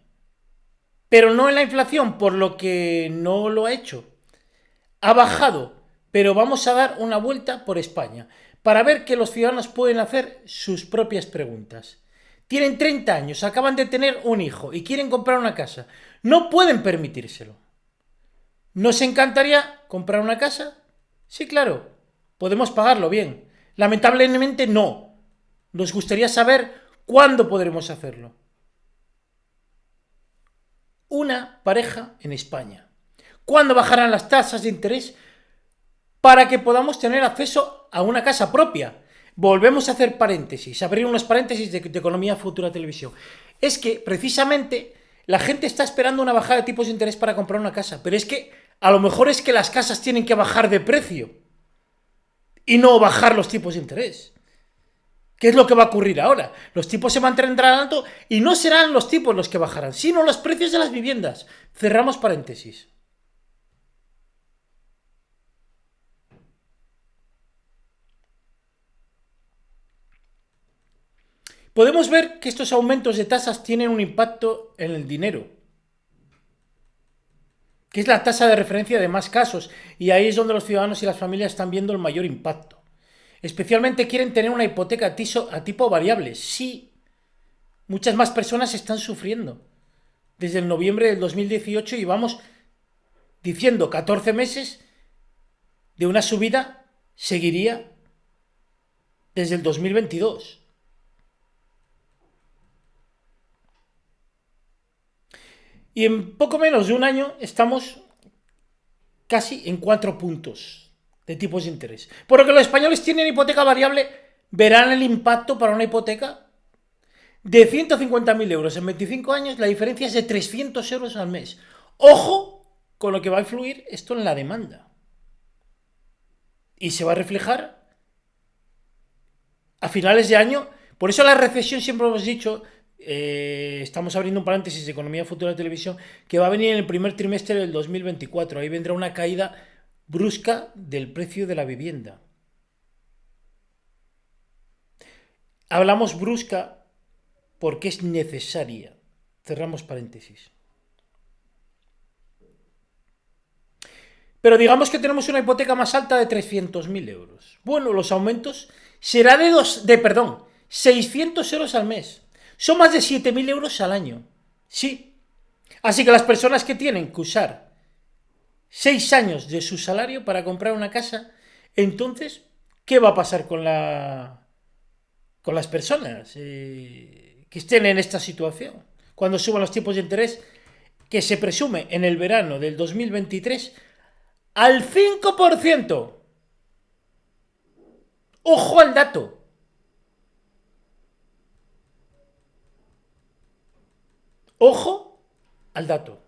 pero no en la inflación, por lo que no lo ha hecho. Ha bajado, pero vamos a dar una vuelta por España para ver que los ciudadanos pueden hacer sus propias preguntas. Tienen 30 años, acaban de tener un hijo y quieren comprar una casa. No pueden permitírselo. ¿Nos encantaría comprar una casa? Sí, claro. Podemos pagarlo bien. Lamentablemente no. Nos gustaría saber cuándo podremos hacerlo. Una pareja en España. ¿Cuándo bajarán las tasas de interés para que podamos tener acceso a una casa propia? Volvemos a hacer paréntesis, abrir unos paréntesis de Economía Futura Televisión. Es que precisamente la gente está esperando una bajada de tipos de interés para comprar una casa, pero es que a lo mejor es que las casas tienen que bajar de precio y no bajar los tipos de interés. ¿Qué es lo que va a ocurrir ahora? Los tipos se mantendrán altos y no serán los tipos los que bajarán, sino los precios de las viviendas. Cerramos paréntesis. Podemos ver que estos aumentos de tasas tienen un impacto en el dinero, que es la tasa de referencia de más casos, y ahí es donde los ciudadanos y las familias están viendo el mayor impacto. Especialmente quieren tener una hipoteca a tipo variable. Sí, muchas más personas están sufriendo. Desde el noviembre del 2018 y vamos diciendo 14 meses de una subida, seguiría desde el 2022. Y en poco menos de un año estamos casi en 4 puntos de tipos de interés. Por lo que los españoles tienen hipoteca variable, verán el impacto para una hipoteca de 150.000 euros en 25 años, la diferencia es de 300 euros al mes. ¡Ojo con lo que va a influir esto en la demanda. Y se va a reflejar a finales de año. Por eso la recesión, siempre hemos dicho, estamos abriendo un paréntesis de Economía Futura de Televisión, que va a venir en el primer trimestre del 2024. Ahí vendrá una caída brusca del precio de la vivienda. Hablamos brusca porque es necesaria. Cerramos paréntesis. Pero digamos que tenemos una hipoteca más alta de 300.000 euros. Bueno, los aumentos será de 600 euros al mes. Son más de 7.000 euros al año. Sí. Así que las personas que tienen que usar 6 años de su salario para comprar una casa, entonces, ¿qué va a pasar con las personas que estén en esta situación? Cuando suban los tipos de interés, que se presume en el verano del 2023 al 5%. ¡Ojo al dato! ¡Ojo al dato!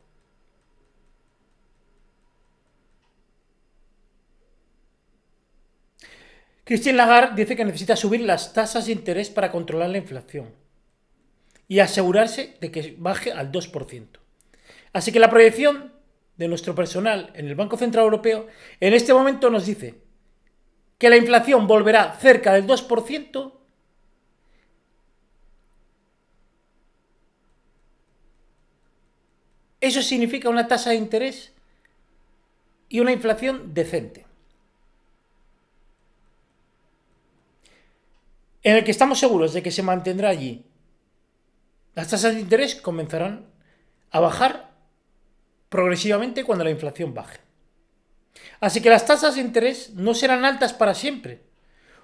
Christine Lagarde dice que necesita subir las tasas de interés para controlar la inflación y asegurarse de que baje al 2%. Así que la proyección de nuestro personal en el Banco Central Europeo en este momento nos dice que la inflación volverá cerca del 2%. Eso significa una tasa de interés y una inflación decente, en el que estamos seguros de que se mantendrá allí. Las tasas de interés comenzarán a bajar progresivamente cuando la inflación baje. Así que las tasas de interés no serán altas para siempre,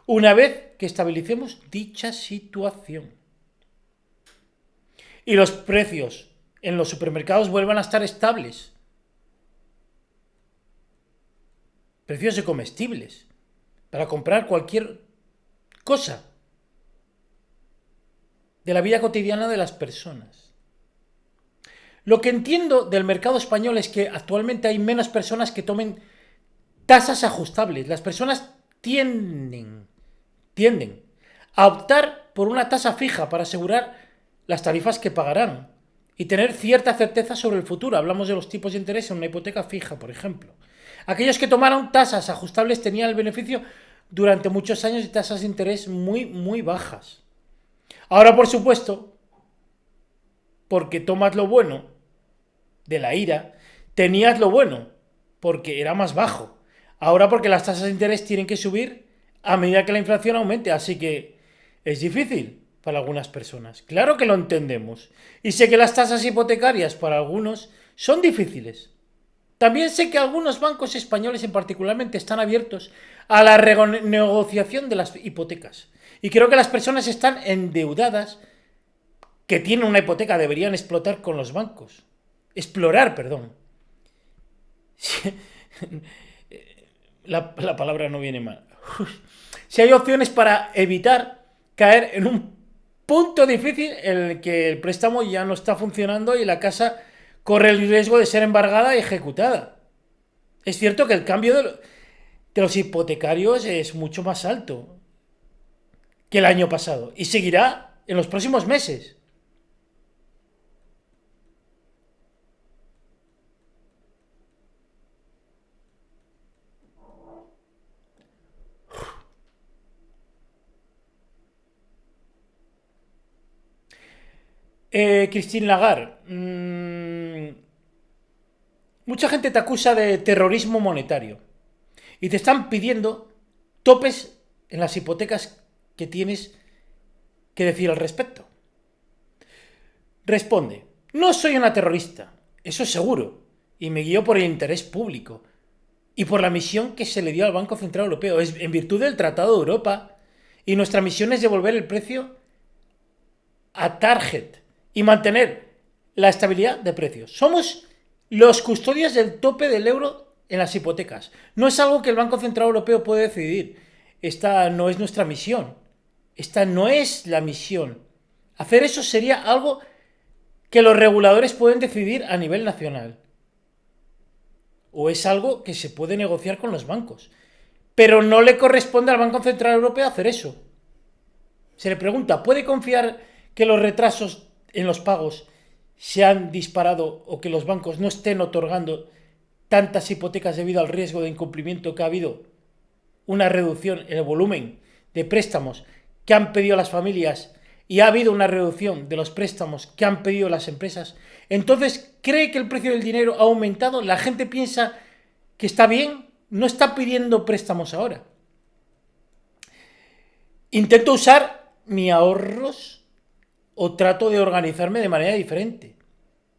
una vez que estabilicemos dicha situación. Y los precios en los supermercados vuelvan a estar estables. Precios de comestibles, para comprar cualquier cosa de la vida cotidiana de las personas. Lo que entiendo del mercado español es que actualmente hay menos personas que tomen tasas ajustables. Las personas tienden a optar por una tasa fija para asegurar las tarifas que pagarán y tener cierta certeza sobre el futuro. Hablamos de los tipos de interés en una hipoteca fija, por ejemplo. Aquellos que tomaron tasas ajustables tenían el beneficio durante muchos años de tasas de interés muy, muy bajas. Ahora, por supuesto, porque tomas lo bueno de la IRA, tenías lo bueno porque era más bajo. Ahora porque las tasas de interés tienen que subir a medida que la inflación aumente, así que es difícil para algunas personas. Claro que lo entendemos. Y sé que las tasas hipotecarias para algunos son difíciles. También sé que algunos bancos españoles particularmente están abiertos a la renegociación de las hipotecas. Y creo que las personas están endeudadas que tienen una hipoteca deberían explorar con los bancos. La palabra no viene mal. Si hay opciones para evitar caer en un punto difícil en el que el préstamo ya no está funcionando y la casa corre el riesgo de ser embargada y ejecutada. Es cierto que el cambio de los hipotecarios es mucho más alto que el año pasado y seguirá en los próximos meses. Christine Lagarde, mucha gente te acusa de terrorismo monetario y te están pidiendo topes en las hipotecas que tienes que decir al respecto. Responde: no soy una terrorista, eso es seguro, y me guío por el interés público y por la misión que se le dio al Banco Central Europeo. Es en virtud del Tratado de Europa, y nuestra misión es devolver el precio a target y mantener la estabilidad de precios. Somos los custodios del tope del euro en las hipotecas. No es algo que el Banco Central Europeo puede decidir. Esta no es nuestra misión. Esta no es la misión. Hacer eso sería algo que los reguladores pueden decidir a nivel nacional. o es algo que se puede negociar con los bancos. Pero no le corresponde al Banco Central Europeo hacer eso. Se le pregunta, ¿puede confiar que los retrasos en los pagos se han disparado o que los bancos no estén otorgando tantas hipotecas debido al riesgo de incumplimiento que ha habido una reducción en el volumen de préstamos que han pedido las familias y ha habido una reducción de los préstamos que han pedido las empresas? Entonces, ¿cree que el precio del dinero ha aumentado? La gente piensa que está bien, no está pidiendo préstamos ahora. Intento usar mis ahorros o trato de organizarme de manera diferente,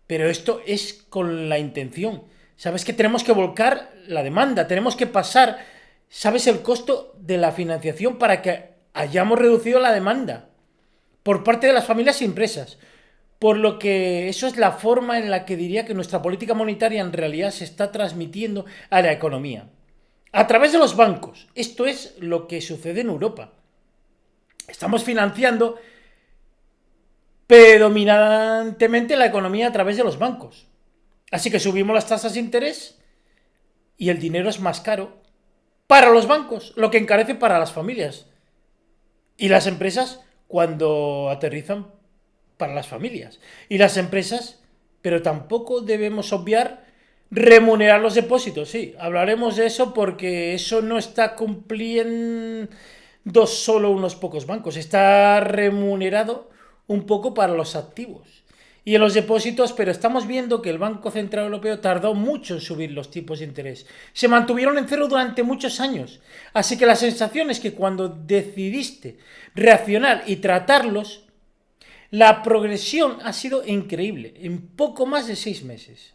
pero esto es con la intención. Sabes que tenemos que volcar la demanda, tenemos que pasar, sabes, el costo de la financiación para que hayamos reducido la demanda por parte de las familias y empresas. Por lo que eso es la forma en la que diría que nuestra política monetaria en realidad se está transmitiendo a la economía. A través de los bancos. Esto es lo que sucede en Europa. Estamos financiando predominantemente la economía a través de los bancos. Así que subimos las tasas de interés y el dinero es más caro para los bancos, lo que encarece para las familias. Y las empresas cuando aterrizan para las familias. Y las empresas, pero tampoco debemos obviar remunerar los depósitos. Sí, hablaremos de eso porque eso no está cumpliendo solo unos pocos bancos. Está remunerado un poco para los activos y en los depósitos, pero estamos viendo que el Banco Central Europeo tardó mucho en subir los tipos de interés. Se mantuvieron en cero durante muchos años. Así que la sensación es que cuando decidiste reaccionar y tratarlos, la progresión ha sido increíble, en poco más de 6 meses.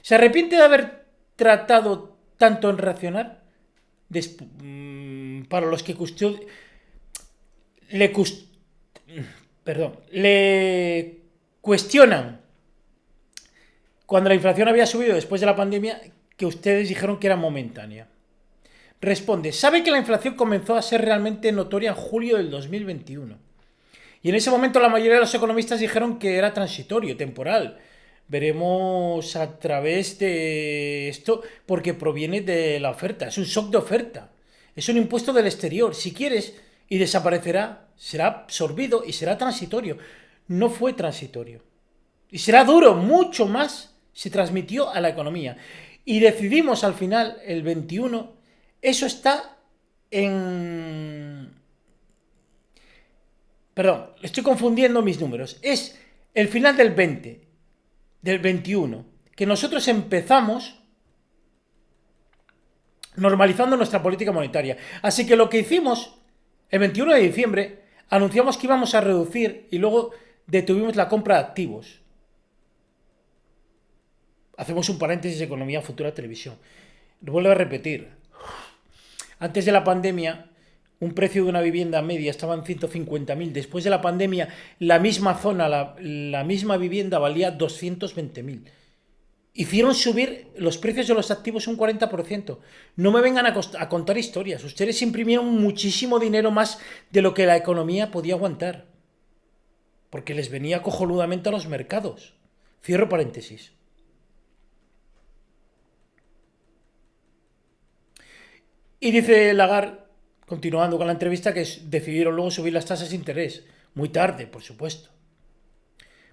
¿Se arrepiente de haber tratado tanto en reaccionar? Para los que le cuestionan cuando la inflación había subido después de la pandemia, que ustedes dijeron que era momentánea. Responde, sabe que la inflación comenzó a ser realmente notoria en julio del 2021. Y en ese momento la mayoría de los economistas dijeron que era transitorio, temporal. Veremos a través de esto porque proviene de la oferta. Es un shock de oferta. Es un impuesto del exterior. Si quieres, y desaparecerá, será absorbido y será transitorio. No fue transitorio. Y será duro, mucho más se transmitió a la economía. Y decidimos al final, el 21, eso está en... Perdón, estoy confundiendo mis números. Es el final del 20, del 21, que nosotros empezamos normalizando nuestra política monetaria. Así que lo que hicimos el 21 de diciembre, anunciamos que íbamos a reducir y luego detuvimos la compra de activos. Hacemos un paréntesis de Economía Futura Televisión. Lo vuelvo a repetir. Antes de la pandemia, un precio de una vivienda media estaba en 150.000. Después de la pandemia, la misma zona, la misma vivienda valía 220.000. Hicieron subir los precios de los activos un 40%. No me vengan a contar historias. Ustedes imprimieron muchísimo dinero más de lo que la economía podía aguantar. Porque les venía cojonudamente a los mercados. Cierro paréntesis. Y dice Lagarde, continuando con la entrevista, que decidieron luego subir las tasas de interés. Muy tarde, por supuesto.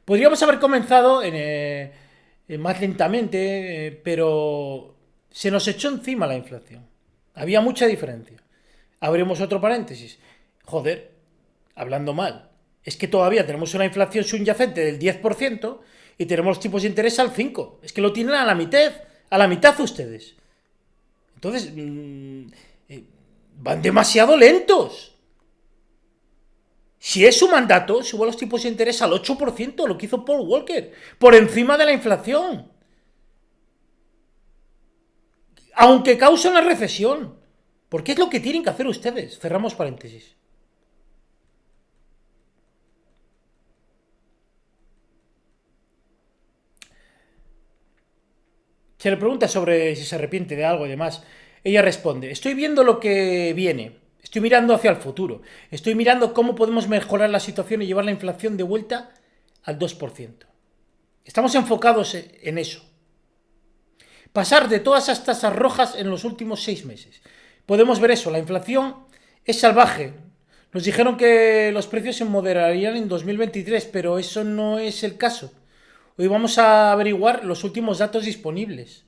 Podríamos haber comenzado más lentamente, pero se nos echó encima la inflación. Había mucha diferencia. Abrimos otro paréntesis. Joder, hablando mal, es que todavía tenemos una inflación subyacente del 10% y tenemos los tipos de interés al 5%. Es que lo tienen a la mitad ustedes. Entonces, van demasiado lentos. Si es su mandato, suba los tipos de interés al 8%, lo que hizo Paul Walker, por encima de la inflación. Aunque cause una recesión. Porque es lo que tienen que hacer ustedes. Cerramos paréntesis. Se le pregunta sobre si se arrepiente de algo y demás. Ella responde, estoy viendo lo que viene. Estoy mirando hacia el futuro. Estoy mirando cómo podemos mejorar la situación y llevar la inflación de vuelta al 2%. Estamos enfocados en eso. pasar de todas esas tasas rojas en los últimos 6 meses. Podemos ver eso, la inflación es salvaje. Nos dijeron que los precios se moderarían en 2023, pero eso no es el caso. Hoy vamos a averiguar los últimos datos disponibles.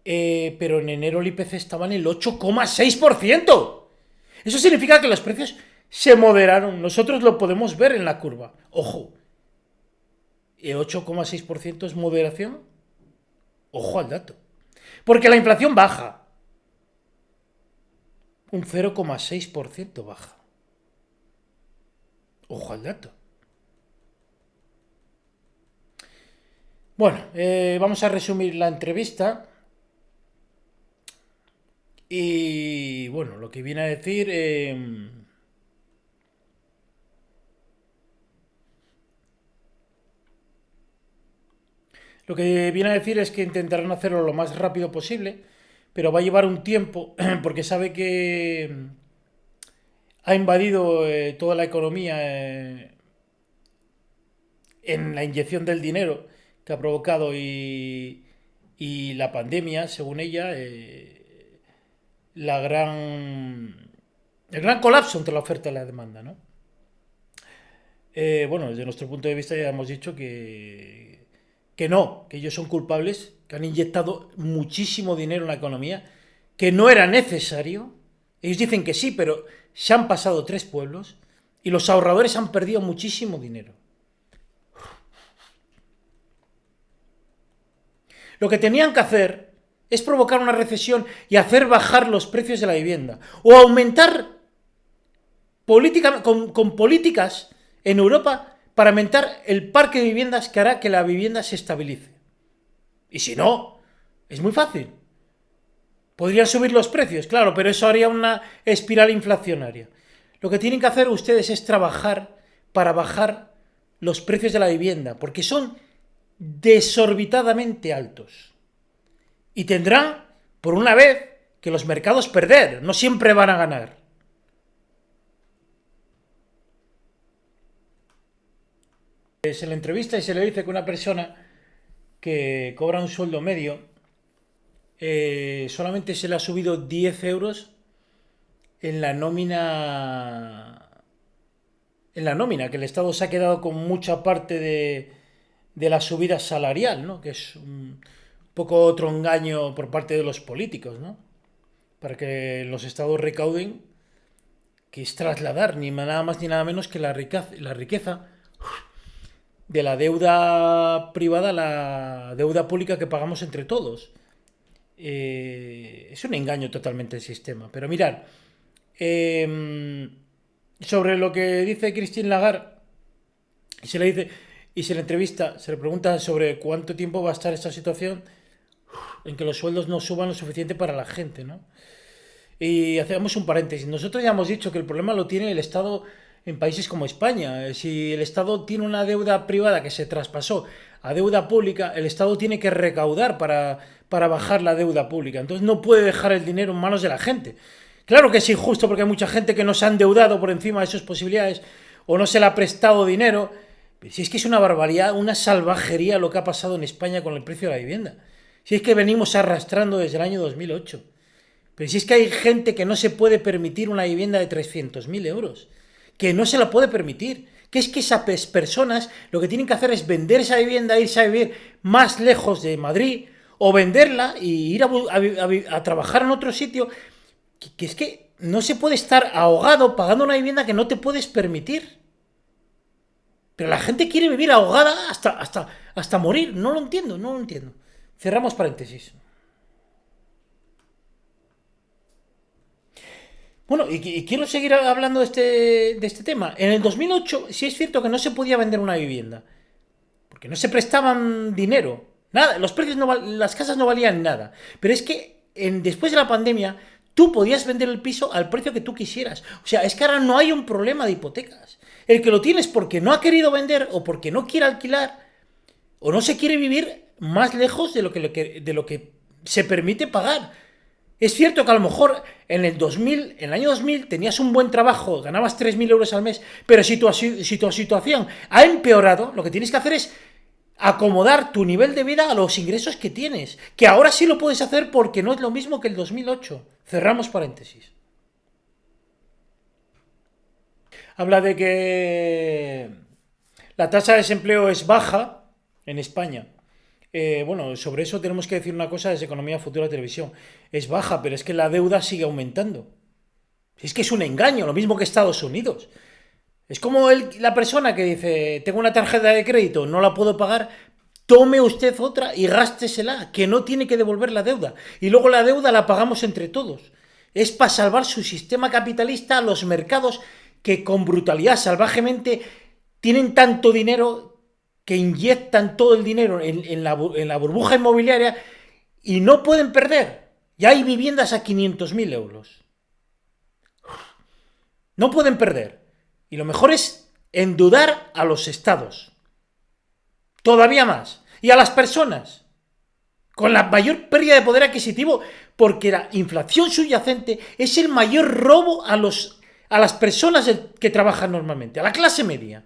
Pero en enero el IPC estaba en el 8,6%. Eso significa que los precios se moderaron. Nosotros lo podemos ver en la curva. Ojo, ¿el 8,6% es moderación? Ojo al dato. Porque la inflación baja. Un 0,6% baja. Ojo al dato. Bueno, vamos a resumir la entrevista. Y bueno, lo que viene a decir... Lo que viene a decir es que intentarán hacerlo lo más rápido posible, pero va a llevar un tiempo porque sabe que ha invadido toda la economía en la inyección del dinero que ha provocado y la pandemia, según ella, el gran colapso entre la oferta y la demanda, ¿no? Bueno, desde nuestro punto de vista ya hemos dicho que no, que ellos son culpables, que han inyectado muchísimo dinero en la economía, que no era necesario. Ellos dicen que sí, pero se han pasado 3 pueblos y los ahorradores han perdido muchísimo dinero. Lo que tenían que hacer es provocar una recesión y hacer bajar los precios de la vivienda o aumentar con políticas en Europa para aumentar el parque de viviendas que hará que la vivienda se estabilice. Y si no, es muy fácil. Podrían subir los precios, claro, pero eso haría una espiral inflacionaria. Lo que tienen que hacer ustedes es trabajar para bajar los precios de la vivienda, porque son desorbitadamente altos. Y tendrán, por una vez, que los mercados perder, no siempre van a ganar. Se le entrevista y se le dice que una persona que cobra un sueldo medio solamente se le ha subido 10 euros en la nómina, que el Estado se ha quedado con mucha parte de la subida salarial, ¿no? Que es un poco otro engaño por parte de los políticos, ¿no? Para que los estados recauden, que es trasladar ni nada más ni nada menos que la riqueza de la deuda privada a la deuda pública que pagamos entre todos. Es un engaño totalmente el sistema. Pero mirad, sobre lo que dice Christine Lagarde, se le entrevista, se le pregunta sobre cuánto tiempo va a estar esta situación en que los sueldos no suban lo suficiente para la gente, ¿no? Y hacemos un paréntesis. Nosotros ya hemos dicho que el problema lo tiene el Estado en países como España. Si el Estado tiene una deuda privada que se traspasó a deuda pública, el Estado tiene que recaudar para bajar la deuda pública. Entonces no puede dejar el dinero en manos de la gente. Claro que es injusto porque hay mucha gente que no se ha endeudado por encima de sus posibilidades o no se le ha prestado dinero. Pero si es que es una barbaridad, una salvajería lo que ha pasado en España con el precio de la vivienda. Si es que venimos arrastrando desde el año 2008. Pero si es que hay gente que no se puede permitir una vivienda de 300.000 euros. Que no se la puede permitir, que es que esas personas lo que tienen que hacer es vender esa vivienda, irse a vivir más lejos de Madrid, o venderla y ir a trabajar en otro sitio, que es que no se puede estar ahogado pagando una vivienda que no te puedes permitir. Pero la gente quiere vivir ahogada hasta morir, no lo entiendo. Cerramos paréntesis. Bueno, y quiero seguir hablando de este tema. En el 2008 sí es cierto que no se podía vender una vivienda, porque no se prestaban dinero, nada, los precios las casas no valían nada. Pero es que después de la pandemia tú podías vender el piso al precio que tú quisieras. O sea, es que ahora no hay un problema de hipotecas. El que lo tiene es porque no ha querido vender o porque no quiere alquilar o no se quiere vivir más lejos de lo que se permite pagar. Es cierto que a lo mejor en el año 2000 tenías un buen trabajo, ganabas 3.000 euros al mes, pero si tu situación ha empeorado, lo que tienes que hacer es acomodar tu nivel de vida a los ingresos que tienes, que ahora sí lo puedes hacer porque no es lo mismo que el 2008. Cerramos paréntesis. Habla de que la tasa de desempleo es baja en España. Bueno, sobre eso tenemos que decir una cosa desde Economía Futura Televisión. Es baja, pero es que la deuda sigue aumentando. Es que es un engaño, lo mismo que Estados Unidos. Es como la persona que dice, tengo una tarjeta de crédito, no la puedo pagar, tome usted otra y gástesela, que no tiene que devolver la deuda. Y luego la deuda la pagamos entre todos. Es para salvar su sistema capitalista a los mercados que con brutalidad, salvajemente, tienen tanto dinero que inyectan todo el dinero en la burbuja inmobiliaria y no pueden perder. Ya hay viviendas a 500.000 euros. No pueden perder. Y lo mejor es endeudar a los estados. Todavía más. Y a las personas. Con la mayor pérdida de poder adquisitivo, porque la inflación subyacente es el mayor robo a las personas que trabajan normalmente, a la clase media.